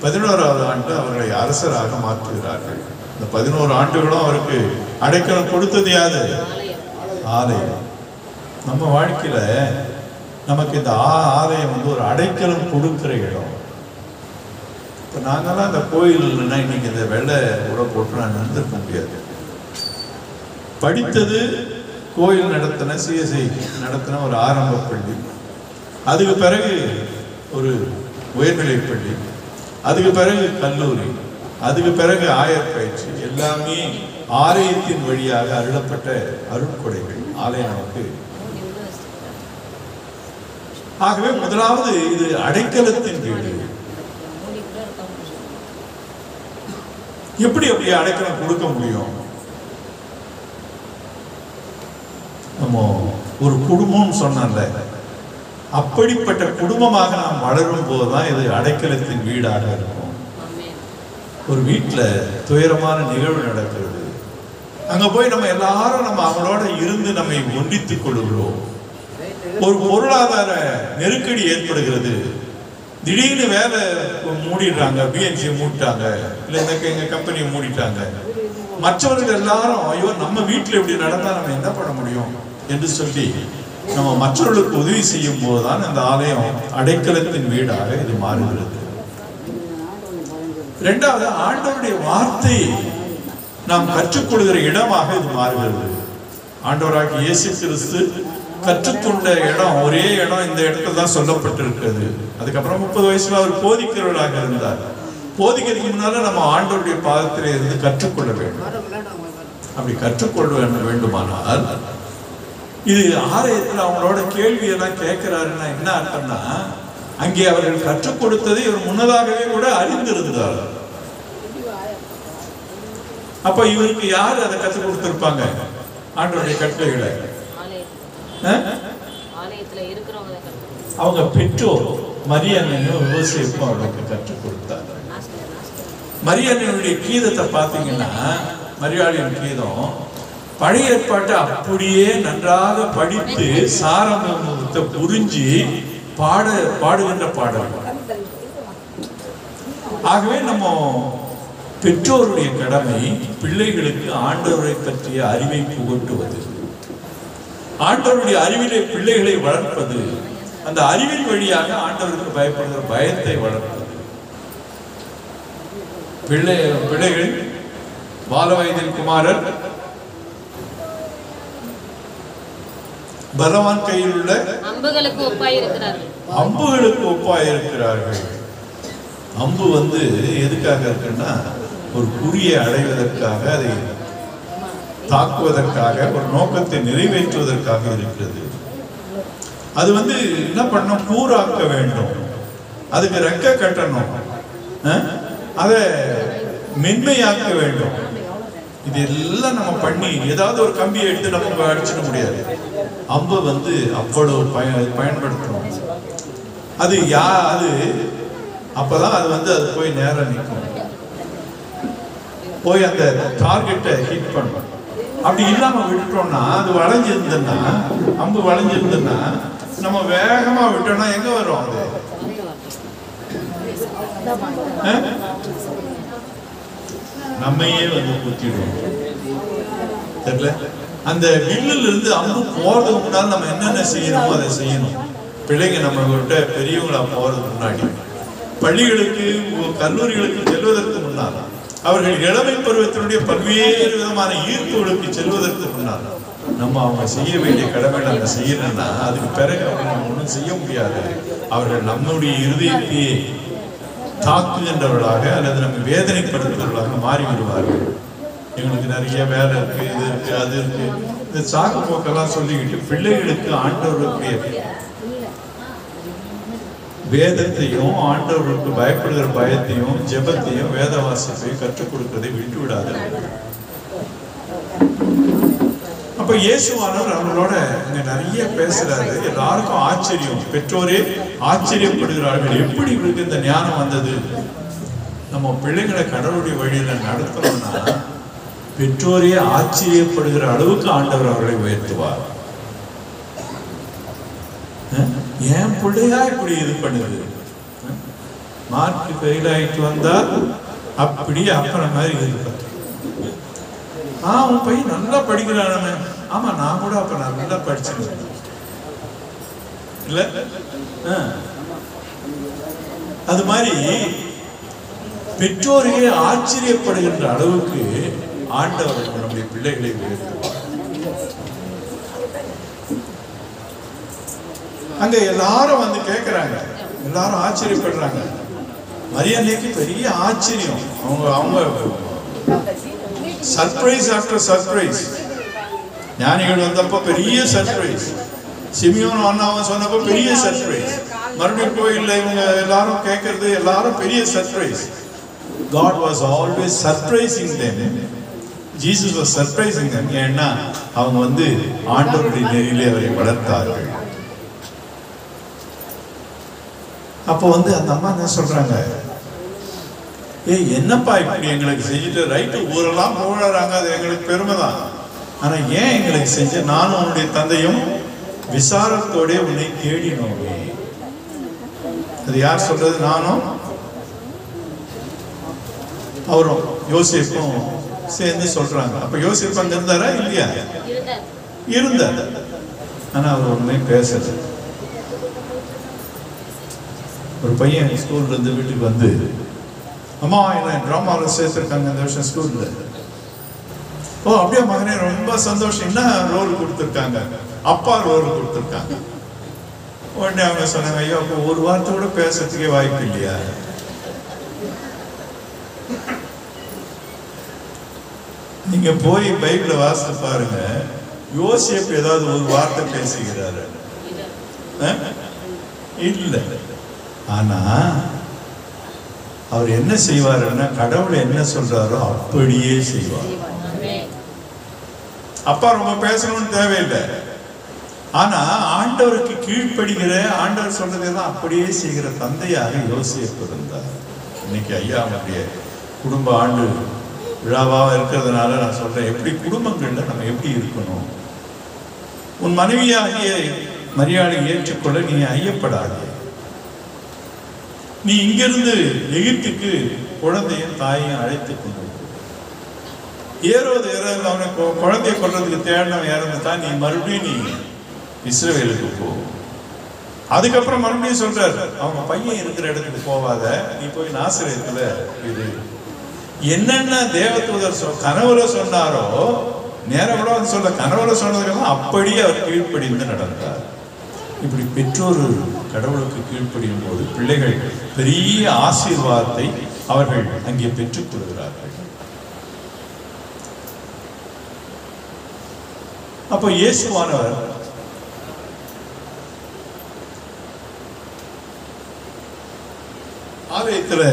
11வது ஆண்டு அவர்களை அரசராக மாற்றுகிறார்கள். இந்த 11 ஆண்டுகளும் அவருக்கு அடைக்கலம் கொடுத்தது யாரு? ஆலயம். நம்ம வாழ்க்கையில நமக்கு இந்த ஆலயம் வந்து ஒரு அடைக்கலம் கொடுக்கிற இடம். இப்போ நாங்கெல்லாம் அந்த கோயில்னா இன்னைக்கு இந்த வெள்ளை உடை போட்டு நான் நடந்திருக்க முடியாது. படித்தது கோயில் நடத்தின, சிஎஸ்ஐ நடத்தின ஒரு ஆரம்ப பள்ளி, அதுக்கு பிறகு ஒரு உயர்நிலை பள்ளி, அதுக்கு பிறகு கல்லூரி, அதுக்கு பிறகு ஆயர் பயிற்சி, எல்லாமே ஆலயத்தின் வழியாக அருளப்பட்ட அருட்கொடைகள். ஆலயம் நமக்கு. ஆகவே முதலாவது இது அடைக்கலத்தின் வீடு. எப்படி அப்படியே அடைக்கலம் கொடுக்க முடியும்? நம்ம ஒரு குடும்பம் சொன்னல, அப்படிப்பட்ட குடும்பமாக நாம் வளரும் போதுதான் இது அடைக்கலத்தின் வீடாக இருக்கும். ஒரு வீட்டில் துயரமான நிகழ்வு நடக்கிறது, அங்க போய் நம்ம எல்லாரும் நம்ம அவங்களோட இருந்து நம்மை ஒன்றித்துக் கொள்கிறோம். ஒரு பொருளாதார நெருக்கடி ஏற்படுகிறது, திடீர்னு வேலை மூடிடுறாங்க, பிஎன்சி மூடிட்டாங்க, இல்லை எங்க கம்பெனியை மூடிட்டாங்க. மற்றவர்கள் எல்லாரும் ஐயோ நம்ம வீட்டில் இப்படி நடந்தா நம்ம என்ன பண்ண முடியும் என்று சொல்லி நம்ம மற்றவர்களுக்கு உதவி செய்யும் போதுதான் இந்த ஆலயம் அடைக்கலத்தின் வீடாக இது மாறுகிறது. இரண்டாவது, ஆண்டவருடைய வார்த்தை நாம் கற்றுக்கொள்கிற இடமாக இது மாறுகிறது. ஆண்டவராகிய இயேசு கிறிஸ்து கற்றுக்கொண்ட இடம், ஒரே இடம் இந்த இடத்துல தான் சொல்லப்பட்டிருக்கிறது. அதுக்கப்புறம் 30 வயசுல அவர் போதிக்கிறவராக இருந்தார். போதிக்கிறதுக்கு முன்னால நம்ம ஆண்டவருடைய பாதத்திலே இருந்து கற்றுக்கொள்ள வேண்டும். அப்படி கற்றுக்கொள்ள வேண்டுமானால் இது ஆலயத்தில் அவங்களோட கேள்வி எல்லாம் கேட்கிறாருன்னா என்ன அர்த்தம்னா, அங்கே அவர்கள் கற்றுக் கொடுத்ததை இவர் முன்னதாகவே கூட அறிந்திருந்தார். அப்ப இவருக்கு யாரு அதை கற்றுக் கொடுத்திருப்பாங்க? ஆண்டவருடைய கட்டளைகளை அவங்க பெற்றோர் மரியன்னையும் யோசேப்பும் அவர்களுக்கு கற்றுக் கொடுத்தார். மரியன்னையுடைய கீதத்தை பார்த்தீங்கன்னா, மரியாளின் கீதம் பழைய ஏற்பாட்டை அப்படியே நன்றாக படித்து சாரத்தை புரிஞ்சு பாடுகின்ற பாடல். ஆகவே நம்ம பெற்றோருடைய கடமை பிள்ளைகளுக்கு ஆண்டவரை பற்றிய அறிவை புகட்டுவது, ஆண்டவருடைய அறிவிலே பிள்ளைகளை வளர்ப்பது, அந்த அறிவின் வழியாக ஆண்டவருக்கு பயப்படுகிற பயத்தை வளர்ப்பது. பிள்ளைகள் பால வயதில் குமாரர் பலவான் கையில் உள்ள அம்புகளுக்கு ஒப்பாயிருக்கிறார்கள். அம்பு எதுக்காக இருக்குன்னா, ஒரு குறியை அடைவதற்காக, அதை தாக்குவதற்காக, ஒரு நோக்கத்தை நிறைவேற்றுவதற்காக இருக்கிறது. அது என்ன பண்ணணும், கூறாக்க வேண்டும், அதுக்கு ரெக்க கட்டணும், அதை மென்மையாக்க வேண்டும். இதெல்லாம் நம்ம பண்ணி ஏதாவது ஒரு கம்பியை எடுத்து நம்ம அடிச்சிட முடியாது. அம்பு அவ்வளவு பயன்படுத்தணும். அது அப்பதான் அது போய் நேரம் நிற்கும், போய் அந்த டார்கெட்டை ஹிட் பண்ணும். அப்படி இல்லாம விட்டுட்டோம்னா, அது வளைஞ்சிருந்ததுன்னா, அம்பு வளைஞ்சிருந்ததுன்னா, நம்ம வேகமா விட்டோம்னா எங்க வரும், அது நம்மையே குத்திடுவோம். தெரியல, அந்த வில்லுல இருந்து அம்பு போறதுக்கு முன்னாடி நம்ம என்னென்ன செய்யணுமோ அதை செய்யணும். பிள்ளைங்க நம்ம கிட்ட பெரியவங்களா போறதுக்கு முன்னாடி, பள்ளிகளுக்கு கல்லூரிகளுக்கு செல்வதற்கு முன்னால், அவர்கள் இளமை பருவத்தினுடைய பல்வேறு விதமான ஈர்ப்புகளுக்கு செல்வதற்கு முன்னால் நம்ம அவங்க செய்ய வேண்டிய கடமைகளை நம்ம செய்யணும்னா, அதுக்கு பிறகு அவங்க நம்ம ஒன்றும் செய்ய முடியாது. அவர்கள் நம்முடைய இருதயத்தையே தாக்குகின்றவர்களாக அல்லது நம்ம வேதனைப்படுத்துகிறவர்களாக மாறி விடுவார்கள். எங்களுக்கு நிறைய வேலை இருக்கு, இது இருக்கு, அது இருக்கு, இந்த சாக்கு போக்கெல்லாம் சொல்லிக்கிட்டு பிள்ளைகளுக்கு ஆண்டவருடைய வேதத்தையும் ஆண்டவர்களுக்கு பயப்படுகிற பயத்தையும் ஜெபத்தையும் வேத வாசிப்பையும் கற்றுக் கொடுக்கிறதை விட்டு விடாது. அப்ப இயேசுவானவர் அவங்களோட இங்க நிறைய பேசுறாரு. எல்லாருக்கும் ஆச்சரியம், பெற்றோரே ஆச்சரியப்படுகிறார்கள், எப்படி இவருக்கு இந்த ஞானம் வந்தது. நம்ம பிள்ளைகளை கடவுளுடைய வழியில நடத்தணும்னா பெற்றோரே ஆச்சரியப்படுகிற அளவுக்கு ஆண்டவர் அவர்களை உயர்த்துவார். என் பிள்ளையா இப்படி இது பண்ணுது, மார்க் ஃபெயில் ஆயிட்டு வந்தா அப்படி அப்பன மாதிரி இருப்பார். உன் பையன் நல்லா படிக்கிறானே, ஆமா நான் கூட அப்ப நல்லா படிச்சிருக்கேன் இல்ல. அது மாதிரி பெற்றோரையே ஆச்சரியப்படுகின்ற அளவுக்கு ஆண்டவர் நம்முடைய பிள்ளைகளை உயர்த்துவார். அங்க எல்லாரும் கேட்கிறாங்க, எல்லாரும் ஆச்சரியப்படுறாங்க. மரியாதைக்கு பெரிய ஆச்சரியம். அவங்க சர்ப்ரைஸ் ஆஃப்டர் சர்ப்ரைஸ். ஞானிகள் வந்தப்போ பெரிய சர்ப்ரைஸ், சிமியோன் அண்ணாவும் சொன்னப்போ பெரிய சர்ப்ரைஸ், மறுபடியும் கோயில்ல இவங்க எல்லாரும் கேட்கறது எல்லாரும் பெரிய surprise. God was always surprising them. Jesus was surprising them. ஏன்னா அவங்க ஆண்டவருடைய நெறியிலே அவரை வளர்த்தார்கள். அப்போ அந்த அம்மா என்ன சொல்றாங்க, என்னப்பா இப்படி எங்களுக்கு செஞ்சுட்டு, ரைட்டு ஊரெல்லாம் போடுறாங்க, அது எங்களுக்கு பெருமை தான், ஆனா ஏன் எங்களுக்கு செஞ்ச, நானும் உன்னுடைய தந்தையும் விசாரத்தோட உன்னை தேடினோம். அது யார் சொல்றது? நானும் அவரும் யோசேப்பும் சேர்ந்து சொல்றாங்க. அப்ப யோசேப்பு அங்க இருந்தாரா இல்லையா? இருந்தார். ஆனா அவர் ஒண்ணுமே பேசல. ஒரு பையன் ஸ்கூல்ல இருந்து வீட்டுக்கு அம்மா என்ன டிராமாவில் சேர்த்துருக்காங்க இந்த வருஷம் ஸ்கூல்ல. அப்படியே மகனே, ரொம்ப சந்தோஷம். என்ன ரோல் கொடுத்துருக்காங்க? அப்பா ரோல் கொடுத்துருக்காங்க. உடனே அவங்க சொன்னாங்க, ஐயோ அப்போ ஒரு வார்த்தை கூட பேசுறதுக்கே வாய்ப்பு இல்லையா? நீங்க போய் பைபிள வாசித்து பாருங்க, யோசேப்பு ஏதாவது ஒரு வார்த்தை பேசுகிறாரு? இல்ல. ஆனா அவர் என்ன செய்வாருன்னா, கடவுள் என்ன சொல்றாரோ அப்படியே செய்வார். அப்பா ரொம்ப பேசணும்னு தேவையில்லை. ஆனா ஆண்டவருக்கு கீழ்ப்படுகிற, ஆண்டவர் சொல்றதெல்லாம் அப்படியே செய்கிற தந்தையாக யோசேப்பு இருந்தார். இன்னைக்கு ஐயா அவனுடைய குடும்ப ஆண்டு விழாவாக இருக்கிறதுனால நான் சொல்றேன், எப்படி குடும்பங்கள்ல நம்ம எப்படி இருக்கணும். உன் மனைவியாகிய மரியாதை ஏற்றுக்கொள்ள நீ ஐயப்படாத. நீ இங்கிருந்து எகிப்துக்கு குழந்தையும் தாயையும் அழைத்து கொண்டு ஏரோது அவனை குழந்தைய கொள்றதுக்கு தேடினவன் இறந்துதான், நீ மறுபடியும் நீ இஸ்ரவேலுக்கு போ. அதுக்கப்புறம் மறுபடியும் சொல்றாரு, அவங்க பையன் இருக்கிற இடத்துக்கு போவாத, நீ போய் நாசரேத்துல இரு. என்னென்ன தேவதூதர் கனவுல சொன்னாரோ, நேரம் கூட வந்து சொல்ல, கனவுல சொன்னதுக்கெல்லாம் அப்படியே அவர் கீழ்ப்படிந்து நடந்தார். இப்படி பெற்றோர் கடவுளுக்கு கீழ்ப்படியும் போது பிள்ளைகள் பெரிய ஆசீர்வாதத்தை அவர்கள் அங்கே பெற்றுக் கொள்கிறார்கள். அப்போ இயேசுவானவர் ஆலயத்தில்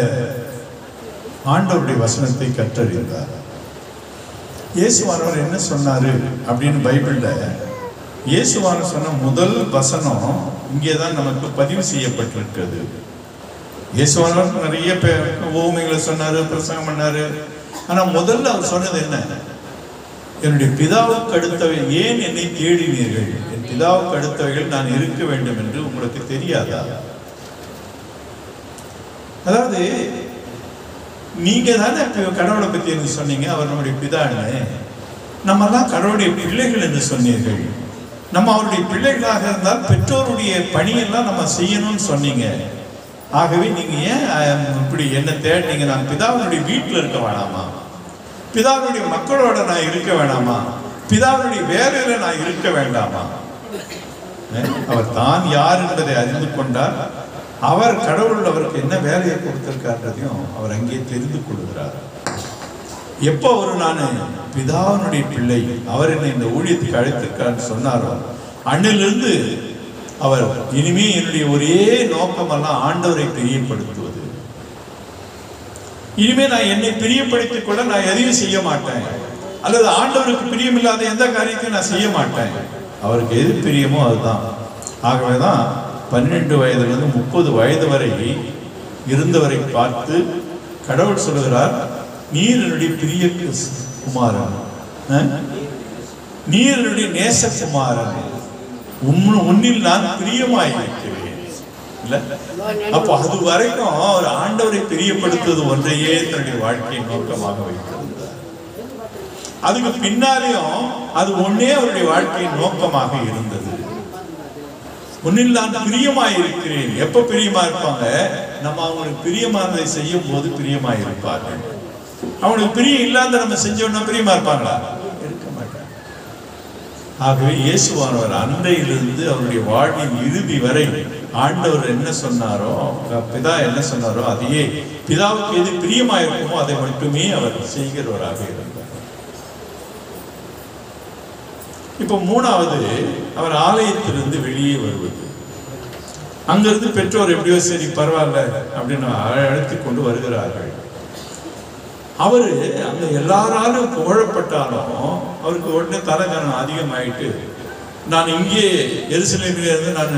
ஆண்டவருடைய வசனத்தை கற்றறிந்தார். இயேசுவானவர் என்ன சொன்னாரு அப்படின்னு பைபிள்ல இயேசுவானவர் சொன்ன முதல் வசனம் இங்கேதான் நமக்கு பதிவு செய்யப்பட்டிருக்கிறது. இயேசுவானவர் நிறைய ஓமைகளை சொன்னாரு, பிரசங்கம் பண்ணாரு. ஆனா முதல்ல அவர் சொன்னது என்ன? என்னுடைய பிதாவுக்கு அடுத்தவைகள் ஏன் என்னை தேடினீர்கள்? என் பிதாவுக்கு அடுத்தவைகள் நான் இருக்க வேண்டும் என்று உங்களுக்கு தெரியாதா? அதாவது நீங்க தானே கடவுளை பத்தி என்று சொன்னீங்க, அவர் நம்முடைய பிதான்னு. நம்ம எல்லாம் கடவுளுடைய பிள்ளைகள் என்று சொன்னீர்கள். நம்ம அவருடைய பிள்ளைகளாக இருந்தால் பெற்றோருடைய பணியெல்லாம் நம்ம செய்யணும்னு சொன்னீங்க. ஆகவே நீங்க ஏன் இப்படி என்ன தேடினீங்க? நான் பிதாவினுடைய வீட்டில் இருக்க வேணாமா? பிதாவினுடைய மக்களோட நான் இருக்க வேணாமா? பிதாவினுடைய வேலையில நான் இருக்க வேண்டாமா? அவர் தான் யார் என்பதை அறிந்து கொண்டார். அவர் கடவுள் அவருக்கு என்ன வேலையை கொடுத்திருக்கான்றதையும் அவர் அங்கே தெரிந்து கொள்கிறார். எப்போ ஒரு நான் பிதாவினுடைய பிள்ளை, அவர் என்னை இந்த ஊழியத்துக்கு அழைத்திருக்கான்னு சொன்னாரோ அண்ணிலிருந்து அவர் இனிமே என்னுடைய ஒரே நோக்கமெல்லாம் ஆண்டவரை பிரியப்படுத்துவது. இனிமே நான் என்னை பிரியப்படுத்திக் கொள்ள நான் எதையும் செய்ய மாட்டேன், அல்லது ஆண்டவருக்கு பிரியமில்லாத எந்த காரியத்தையும் நான் செய்ய மாட்டேன். அவருக்கு எது பிரியமோ அதுதான். ஆகவேதான் 12 வயதிலிருந்து 30 வயது வரை இருந்தவரை பார்த்து கடவுள் சொல்லுகிறார், நீர் என்னுடைய பிரிய குமாரன், நீர் என்னுடைய நேசகுமாரன், உன்னில் நான் பிரியமாயிருக்கிறேன். அப்போ அது வரைக்கும் அவர் ஆண்டவரை பிரியப்படுத்துவது ஒன்றையே தன்னுடைய வாழ்க்கையை நோக்கமாக வைத்திருந்தார். அதுக்கு பின்னாலேயும் அது ஒன்னே அவருடைய வாழ்க்கையின் நோக்கமாக இருந்தது. உன்னில் நான் பிரியமாயிருக்கிறேன். எப்ப பிரியமா இருப்பாங்க? நம்ம அவங்களுக்கு பிரியமானதை செய்யும் போது பிரியமாயிருப்பார்கள். அவனுக்கு பிரியம் இல்லாத நம்ம செஞ்சோம்னா பிரியமா இருப்பாங்களா? இருக்க மாட்டாங்க. ஆகவே இயேசுவானவர் அன்றையிலிருந்து அவருடைய வாழ்வின் இறுதி வரை ஆண்டவர் என்ன சொன்னாரோ, பிதா என்ன சொன்னாரோ அதையே, பிதாவுக்கு எது பிரியமாயிருக்குமோ அதை மட்டுமே அவர் செய்கிறவராக இருந்தார். இப்போ மூணாவது, அவர் ஆலயத்திலிருந்து வெளியே வருவது. அங்கிருந்து பெற்றோர் எப்படியோ சரி பரவாயில்ல அப்படின்னு அழைத்து கொண்டு வருகிறார்கள். அவரு அங்க எல்லாராலும் புகழப்பட்டாலும் அவருக்கு உடனே தலைகனம் அதிகமாயிட்டு, நான் இங்கே எருசலேமில இருந்து நான்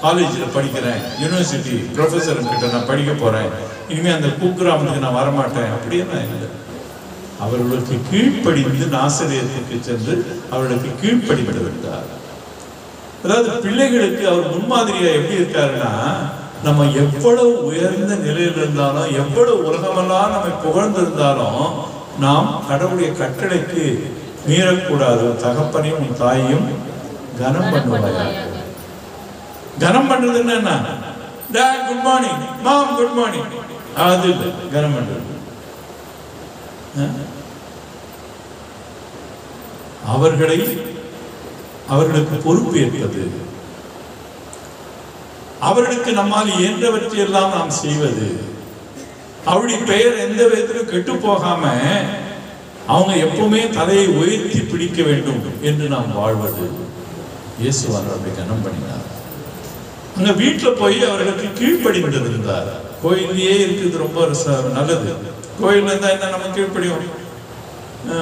காலேஜில் படிக்கிறேன், யூனிவர்சிட்டி ப்ரொஃபஸர் கிட்ட நான் படிக்க போறேன், இனிமே அந்த குக்கிராமத்துக்கு நான் வரமாட்டேன் அப்படின்னா இல்லை. அவர்களுக்கு கீழ்ப்படிந்து நாசரேத்துக்கு சென்று அவர்களுக்கு கீழ்ப்படிந்து விட்டார். அதாவது பிள்ளைகளுக்கு அவர் முன்மாதிரியா எப்படி இருக்காருன்னா, நம்ம எவ்வளவு உயர்ந்த நிலையில் இருந்தாலும், எவ்வளவு உலகமெல்லாம் நம்மை புகழ்ந்திருந்தாலும் நாம் கடவுளுடைய கட்டளைக்கு மீறக்கூடாது. தகப்பனையும் உன் தாயையும் கனம் பண்ணுவாயாக. கனம் பண்றதுன்னு என்ன? டாட் குட் மார்னிங், மாம் குட் மார்னிங், அது இல்லை கனம் பண்றது. அவர்களுக்கு பொறுப்பேற்பது, அவர்களுக்கு நம்மால் இயன்றவற்றை எல்லாம் நாம் செய்வது, அவருடைய பெயர் எந்த விதத்திலும் கெட்டு போகாம அவங்க எப்பவுமே தலையை உயர்த்தி பிடிக்க வேண்டும் என்று நாம் வாழ்வது. இயேசுவானவர் அப்படி கனம் பண்ணினார். அங்க வீட்டுல போய் அவர்களுக்கு கீழ்ப்படிந்து இருந்தார். கோயிலே இருக்குது ரொம்ப நல்லது. கோயில் இருந்தா என்ன நம்ம கீழ்ப்படியும்?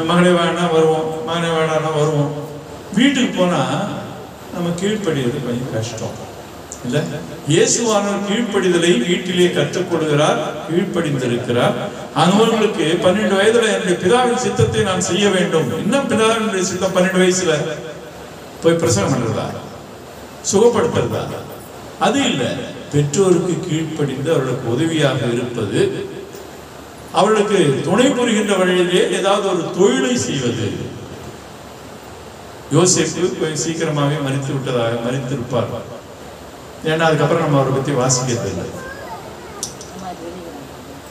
மகளே வேணா வருவோம், மகனே வேணான்னா வருவோம். வீட்டுக்கு போனால் நம்ம கீழ்ப்படிவது கொஞ்சம் கஷ்டம் இல்லை? இயேசுவானவர் கீழ்ப்படிதலை வீட்டிலே கற்றுக்கொள்கிறார், கீழ்ப்படிந்திருக்கிறார். அவர்களுக்கு 12 வயதுல என்னுடைய பிதாவின் சித்தத்தை நான் செய்ய வேண்டும். இன்னும் பிதாவினுடைய சித்தம் 12 வயசுல போய் பிரசங்கம் பண்றதா, சுகப்படுத்துறதா? அது இல்லை. பெற்றோருக்கு கீழ்ப்படிந்து அவர்களுக்கு உதவியாக இருப்பது, அவர்களுக்கு துணை புரிகின்ற வழியிலே ஏதாவது ஒரு தொழிலை செய்வது. யோசேப்பு சீக்கிரமாகவே மரித்திருப்பார். ஏன்னா அதுக்கப்புறம் நம்ம அவரை பத்தி வாசிக்கிறது இல்லை.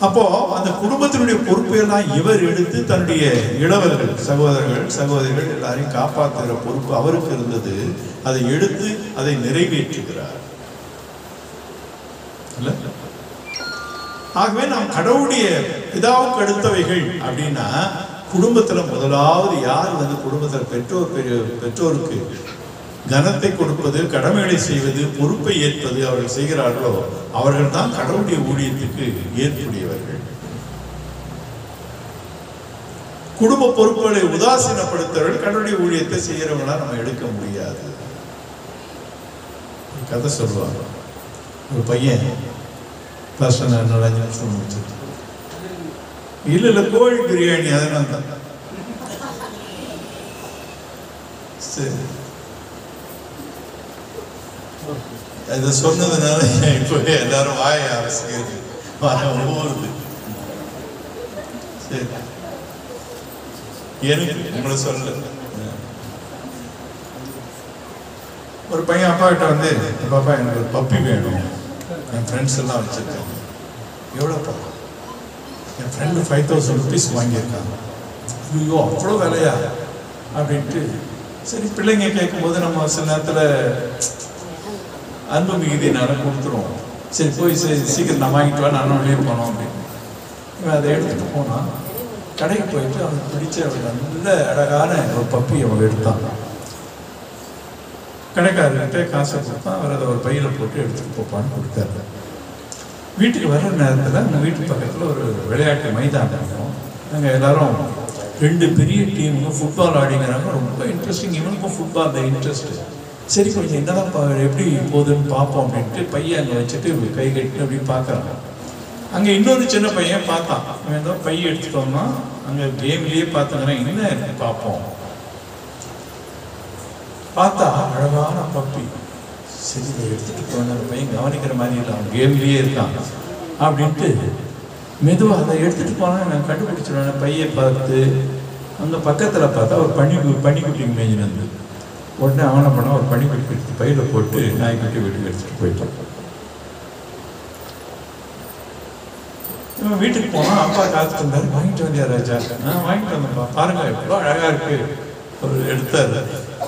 அப்போ அந்த குடும்பத்தினுடைய பொறுப்பை எல்லாம் இவர் எடுத்து தன்னுடைய இளவர்கள், சகோதரிகள் எல்லாரையும் காப்பாற்றுகிற பொறுப்பு அவருக்கு இருந்தது. அதை எடுத்து அதை நிறைவேற்றுகிறார். ஆகவே நாம் கடவுளுடைய பிதாவுக்கு அடுத்தவைகள் அப்படின்னா, குடும்பத்துல முதலாவது யார் குடும்பத்தில் பெற்றோருக்கு கனத்தை கொடுப்பது, கடமைகளை செய்வது, பொறுப்பை ஏற்பது அவர்கள் செய்கிறார்களோ அவர்கள் தான் கடவுளுடைய ஊழியத்துக்கு ஏற்புடையவர்கள். குடும்ப பொறுப்புகளை உதாசீனப்படுத்தவர்கள் கடவுளுடைய ஊழியத்தை செய்யறவங்களா நம்ம எடுக்க முடியாது. கதை சொல்லுவாங்க. ஒரு பையன் இல்ல கோழி பிரியாணி, அதனால தான். சரி, இதை சொன்னதுனால இப்போ எல்லாரும் வாய அரசுகிறது ஊறுது. சரி, எனக்கு உங்களை சொல்ல. ஒரு பையன் அப்பா கிட்ட பாப்பா எனக்கு ஒரு பப்பி வேணும், என் ஃப்ரெண்ட்ஸ் எல்லாம் வச்சிருக்காங்க. எவ்வளோப்பா? என் ஃப்ரெண்டு 5000 rupees வாங்கியிருக்காங்க. ஐயோ அவ்வளோ விலையா அப்படின்ட்டு. சரி, பிள்ளைங்க கேட்கும்போது நம்ம சில நேரத்தில் அன்பு மிகுதியினால கொடுத்துருவோம். சரி போய் சீக்கிரம் நான் வாங்கிட்டு வா, நானும் வெளியே போனோம் அப்படின்னு. இவன் அதை எடுத்துகிட்டு போனான். கடைக்கு போயிட்டு அவனுக்கு பிடிச்ச நல்ல அழகான ஒரு பப்பி அவன் எடுத்தான். கடைக்காரர்கிட்ட காசை கொடுத்தான். அவர் அதை ஒரு பையில் போட்டு எடுத்துகிட்டு போப்பான்னு கொடுத்தாரு. வீட்டுக்கு வர்ற நேரத்தில் நம்ம வீட்டு பக்கத்தில் ஒரு விளையாட்டு மைதானம் இருக்கும். அங்கே எல்லாரும் 2 பெரிய டீமுங்க ஃபுட்பால் ஆடிங்கிறாங்க. ரொம்ப இன்ட்ரெஸ்டிங். இவனுக்கும் ஃபுட்பால் இன்ட்ரெஸ்ட். சரி, கொஞ்சம் என்னதான் எப்படி போகுதுன்னு பார்ப்போம் அப்படின்ட்டு பையன் அங்கே வச்சுட்டு கை கட்டி அப்படி பார்க்குறாங்க. அங்கே இன்னொரு சின்ன பையன் பார்த்தான். அவன் ஏதோ பைய எடுத்துட்டோம்னா அங்கே கேம்லேயே பார்த்தாங்கன்னா என்ன பார்ப்போம். பார்த்தா அழகான பப்பி. சரி, இதை எடுத்துகிட்டு போன பையன் கவனிக்கிற மாதிரி இல்லை, அவன் கேம்லேயே இருக்கான் அப்படின்ட்டு மெதுவாக அதை எடுத்துகிட்டு போனால் நான் கண்டுபிடிச்சிடுவேன். பையை பார்த்து அங்கே பக்கத்தில் பார்த்தா ஒரு பனிக்குட்டி மேய்ஞ்சினது. உடனே அவனை பண்ண ஒரு பனிக்குட்டி எடுத்து பையில் போட்டு நாய்க்குட்டி வீட்டுக்கு எடுத்துகிட்டு போயிட்டான். இவன் வீட்டுக்கு போனால் அப்பா காத்துட்டு இருந்தாரு. வாங்கிட்டு வந்தியா ராஜா? நான் வாங்கிட்டு வந்தேன்ப்பா, பாருங்க எவ்வளோ அழகாக இருக்கு. ஒரு எடுத்தாரு.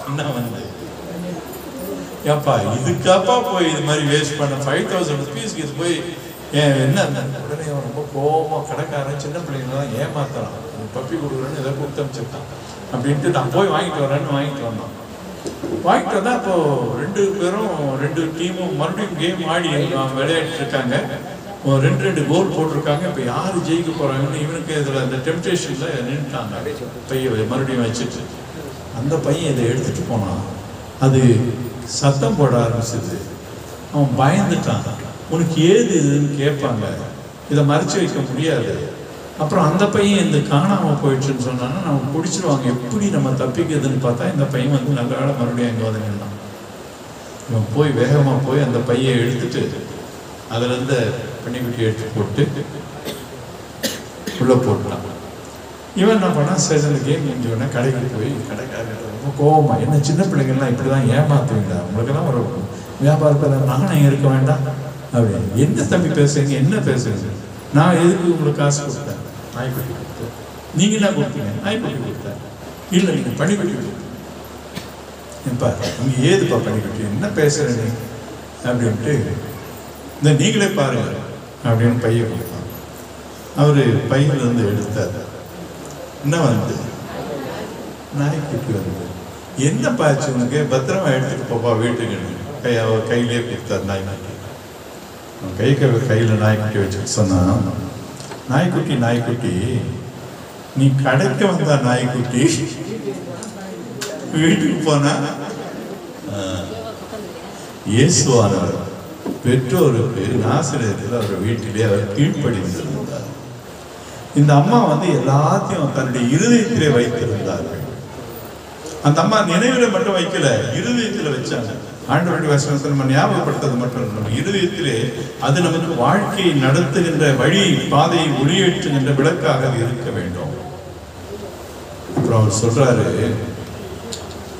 என்ன ஏப்பா இதுக்காப்பா போய் இது மாதிரி வேஸ்ட் பண்ண 5000 rupees இது போய் என்ன? உடனே ரொம்ப கோபமாக கடைக்காரன் சின்ன பிள்ளைங்களாம் ஏமாத்துறான். பப்பி கொடுக்குறேன்னு எதை கொடுத்து அமைச்சிருக்கான் அப்படின்ட்டு நான் போய் வாங்கிட்டு வரேன்னு வாங்கிட்டு வந்தான். வாங்கிட்டு வந்தா இப்போ 2 பேரும் 2 டீமும் மறுபடியும் கேம் ஆடி விளையாட்டு இருக்காங்க. 2 கோல் போட்டிருக்காங்க. இப்போ யார் ஜெயிக்க போறாங்கன்னு இவனுக்கு இதில் அந்த டெம்டேஷன்ல நின்றுட்டாங்க. பையை மறுபடியும் வச்சுட்டு அந்த பையன் இதை எடுத்துட்டு போனான். அது சத்தம் போட ஆரம்பிச்சது. அவன் பயந்துட்டான். உனக்கு ஏது இதுன்னு கேட்பாங்க, இதை மறைச்சு வைக்க முடியாது. அப்புறம் அந்த பையன் இந்த காணாமல் போயிடுச்சுன்னு சொன்னான்னா நம்ம பிடிச்சிருவாங்க. எப்படி நம்ம தப்பிக்கிறதுன்னு பார்த்தா இந்த பையன் நல்ல வேலை மறுபடியும் அங்கே வந்துங்கலாம். இவன் போய் வேகமாக போய் அந்த பையை எடுத்துட்டு அதுலேருந்து பனிக்குட்டி எடுத்து போட்டு உள்ளே போட்டுட்டான். இவன் என்ன பண்ணா, சரி அந்த கேம் முடிஞ்சவொடனே கடைக்கு போய் கடைக்காரர் ரொம்ப கோபமா, என்ன சின்ன பிள்ளைங்கள்லாம் இப்படி தான் ஏமாத்துவீங்களா? உங்களுக்கெல்லாம் ஒரு வியாபாரத்தில் நாணயம் இருக்க வேண்டாம் அப்படின்னு. என்ன தம்பி பேசுறீங்க, என்ன பேசுறீங்க? நான் எதுக்கு உங்களுக்கு காசு கொடுத்தேன்? நாய்க்குட்டி கொடுத்தேன். நீங்க என்ன கொடுத்தீங்க? நாய்க்குட்டி கொடுத்தேன். இல்லை நீங்க பனிக்குட்டி கொடுத்தேன்ப்பா. நீங்க ஏதுப்பா பனிக்குட்டி, என்ன பேசுறீங்க அப்படின்ட்டு இந்த நீங்களே பாருங்க அப்படின்னு பைய கொடுத்தான். அவரு பையில இருந்து எடுத்தார். என்ன நாய்க்குட்டி வருது. என்ன பாச்சு உனக்கு? பத்திரமா எடுத்துட்டு போப்பா வீட்டுக்கு. கையிலே கொடுத்தார் நாய்க்குட்டி. கையில் நாய்க்குட்டி வச்சுட்டு சொன்னா, நாய்க்குட்டி நீ கடைக்கு வந்தா நாய்க்குட்டி, வீட்டுக்கு போனா இயேசுவானவர் பெற்றோருக்கு நாசரேத்தில் அவர் வீட்டிலே அவர் கீழ்ப்படிந்திருந்தார். இந்த அம்மா எல்லாத்தையும் தன்னுடைய இருதயத்திலே வைத்திருந்தார்கள். அந்த அம்மா நினைவில் மட்டும் வைக்கல, இருதயத்தில் வச்சாங்க. ஆண்டவருடைய வசனத்தை நம்ம ஞாபகப்படுத்தது மட்டும் நம்ம இருதயத்திலே அது நமக்கு வாழ்க்கையை நடத்துகின்ற வழி பாதையை ஒளியேற்றுகின்ற விளக்காக அது இருக்க வேண்டும். அப்புறம் அவர் சொல்றாரு,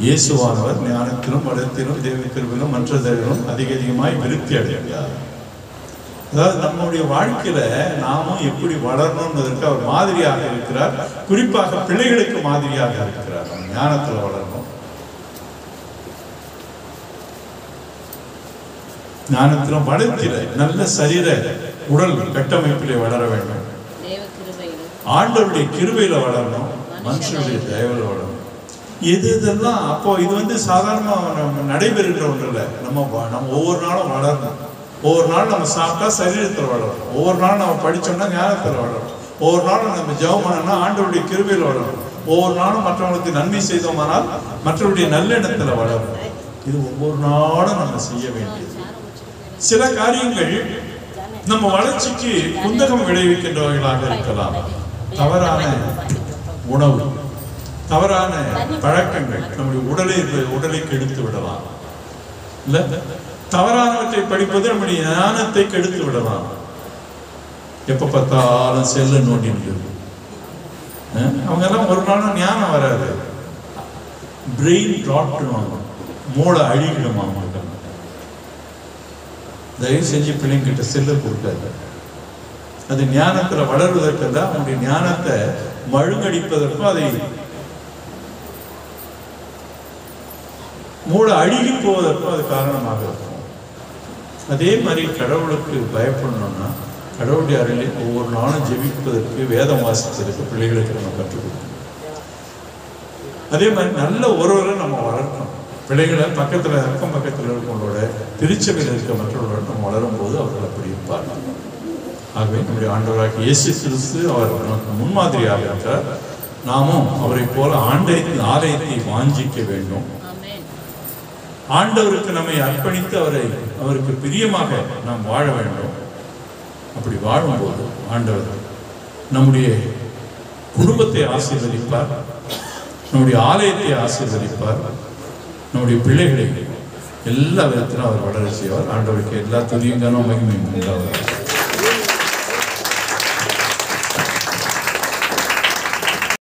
இயேசுவானவர் ஞானத்திலும் வளத்திலும் தேவ கிருபையிலும் மற்றதிலும் அதிகமாய் விருத்தி அடைந்தார். அதாவது நம்முடைய வாழ்க்கையில நாமும் எப்படி வளரணும்ன்றதற்கு அவர் மாதிரியாக இருக்கிறார். குறிப்பாக பிள்ளைகளுக்கு மாதிரியாக இருக்கிறார். ஞானத்துல வளரணும், ஞானத்திலும் வளர்த்தில நல்ல சரீர உடல் கட்டமைப்பிலே வளர வேண்டும். ஆண்டவருடைய கிருபையில வளரணும், மனுஷனுடைய தயவுல வளரணும். இதெல்லாம் அப்போ இது சாதாரணமாக நடைபெறுகிற ஒன்று இல்லை. நம்ம ஒவ்வொரு நாளும் வளரணும். ஒவ்வொரு நாளும் நம்ம சாப்பிட்டா சரீரத்தில் வளரும், ஒவ்வொரு நாளும் நம்ம படித்தோம்னா ஞானத்தில் வளரும், ஒவ்வொரு நாளும் நம்ம ஜெபம் பண்ணோம்னா ஆண்டவருடைய கிருபையில் வளரும், ஒவ்வொரு நாளும் மற்றவங்களுக்கு நன்மை செய்தோமானால் மற்றவருடைய நல்லெண்ணத்தில் வளரும். இது ஒவ்வொரு நாளும் நம்ம செய்ய வேண்டியது. சில காரியங்கள் நம்ம வளர்ச்சிக்கு குந்தகம் விளைவிக்கின்றவர்களாக இருக்கலாம். தவறான உணவு, தவறான பழக்கங்கள் நம்முடைய உடலை கெடுத்து விடலாம். இல்ல, தவறானவற்றை படிப்பது நம்முடைய ஞானத்தை கெடுத்து விடலாம். எப்ப பார்த்தாலும் செல்ல நோண்டிட்டு அவங்க எல்லாம் ஒரு நாளும் ஞானம் வராது. பிரெயின் ராட்டுவாங்க, மூளை அழிகிடுமா. தயவு செஞ்சு பிள்ளைங்கிட்ட செல்ல கொடுக்காது. அது ஞானத்துல வளர்வதற்கெல்லாம் அவனுடைய ஞானத்தை மழுங்கடிப்பதற்கும் அதை மூளை அழுகி போவதற்கும் அது காரணமாக இருக்கும். அதே மாதிரி கடவுளுக்கு பயப்படணும்னா கடவுளுடைய அருளை ஒவ்வொரு நாளும் ஜெபிப்பதற்கு, வேதம் வாசிப்பதற்கு பிள்ளைகளுக்கு நம்ம கற்றுக் கொடுக்கணும். அதே மாதிரி நல்ல ஒருவரை நம்ம வளர்க்கணும். பிள்ளைகளை பக்கத்துல அக்கம் பக்கத்தில் இருக்கவங்களோட, திருச்சபையில் இருக்க மற்றவர்களோட நம்ம வளரும் போது அவர்கள் அப்படி இருப்பார்கள். ஆகவே நம்முடைய ஆண்டவராக இயேசு கிறிஸ்து அவர் நமக்கு முன்மாதிரியாக இருக்கிறார். நாமும் அவரை போல ஆலயத்தை வாஞ்சிக்க வேண்டும். ஆண்டவருக்கு நம்மை அர்ப்பணித்து அவருக்கு பிரியமாக நாம் வாழ வேண்டும். அப்படி வாழும்போது ஆண்டவர் நம்முடைய குடும்பத்தை ஆசீர்வதிப்பார், நம்முடைய ஆலயத்தை ஆசீர்வதிப்பார், நம்முடைய பிள்ளைகளை எல்லா விதத்திலும் அவர் வளர செய்வார். ஆண்டவருக்கு எல்லா துதியும் மகிமையும் உண்டாவார்.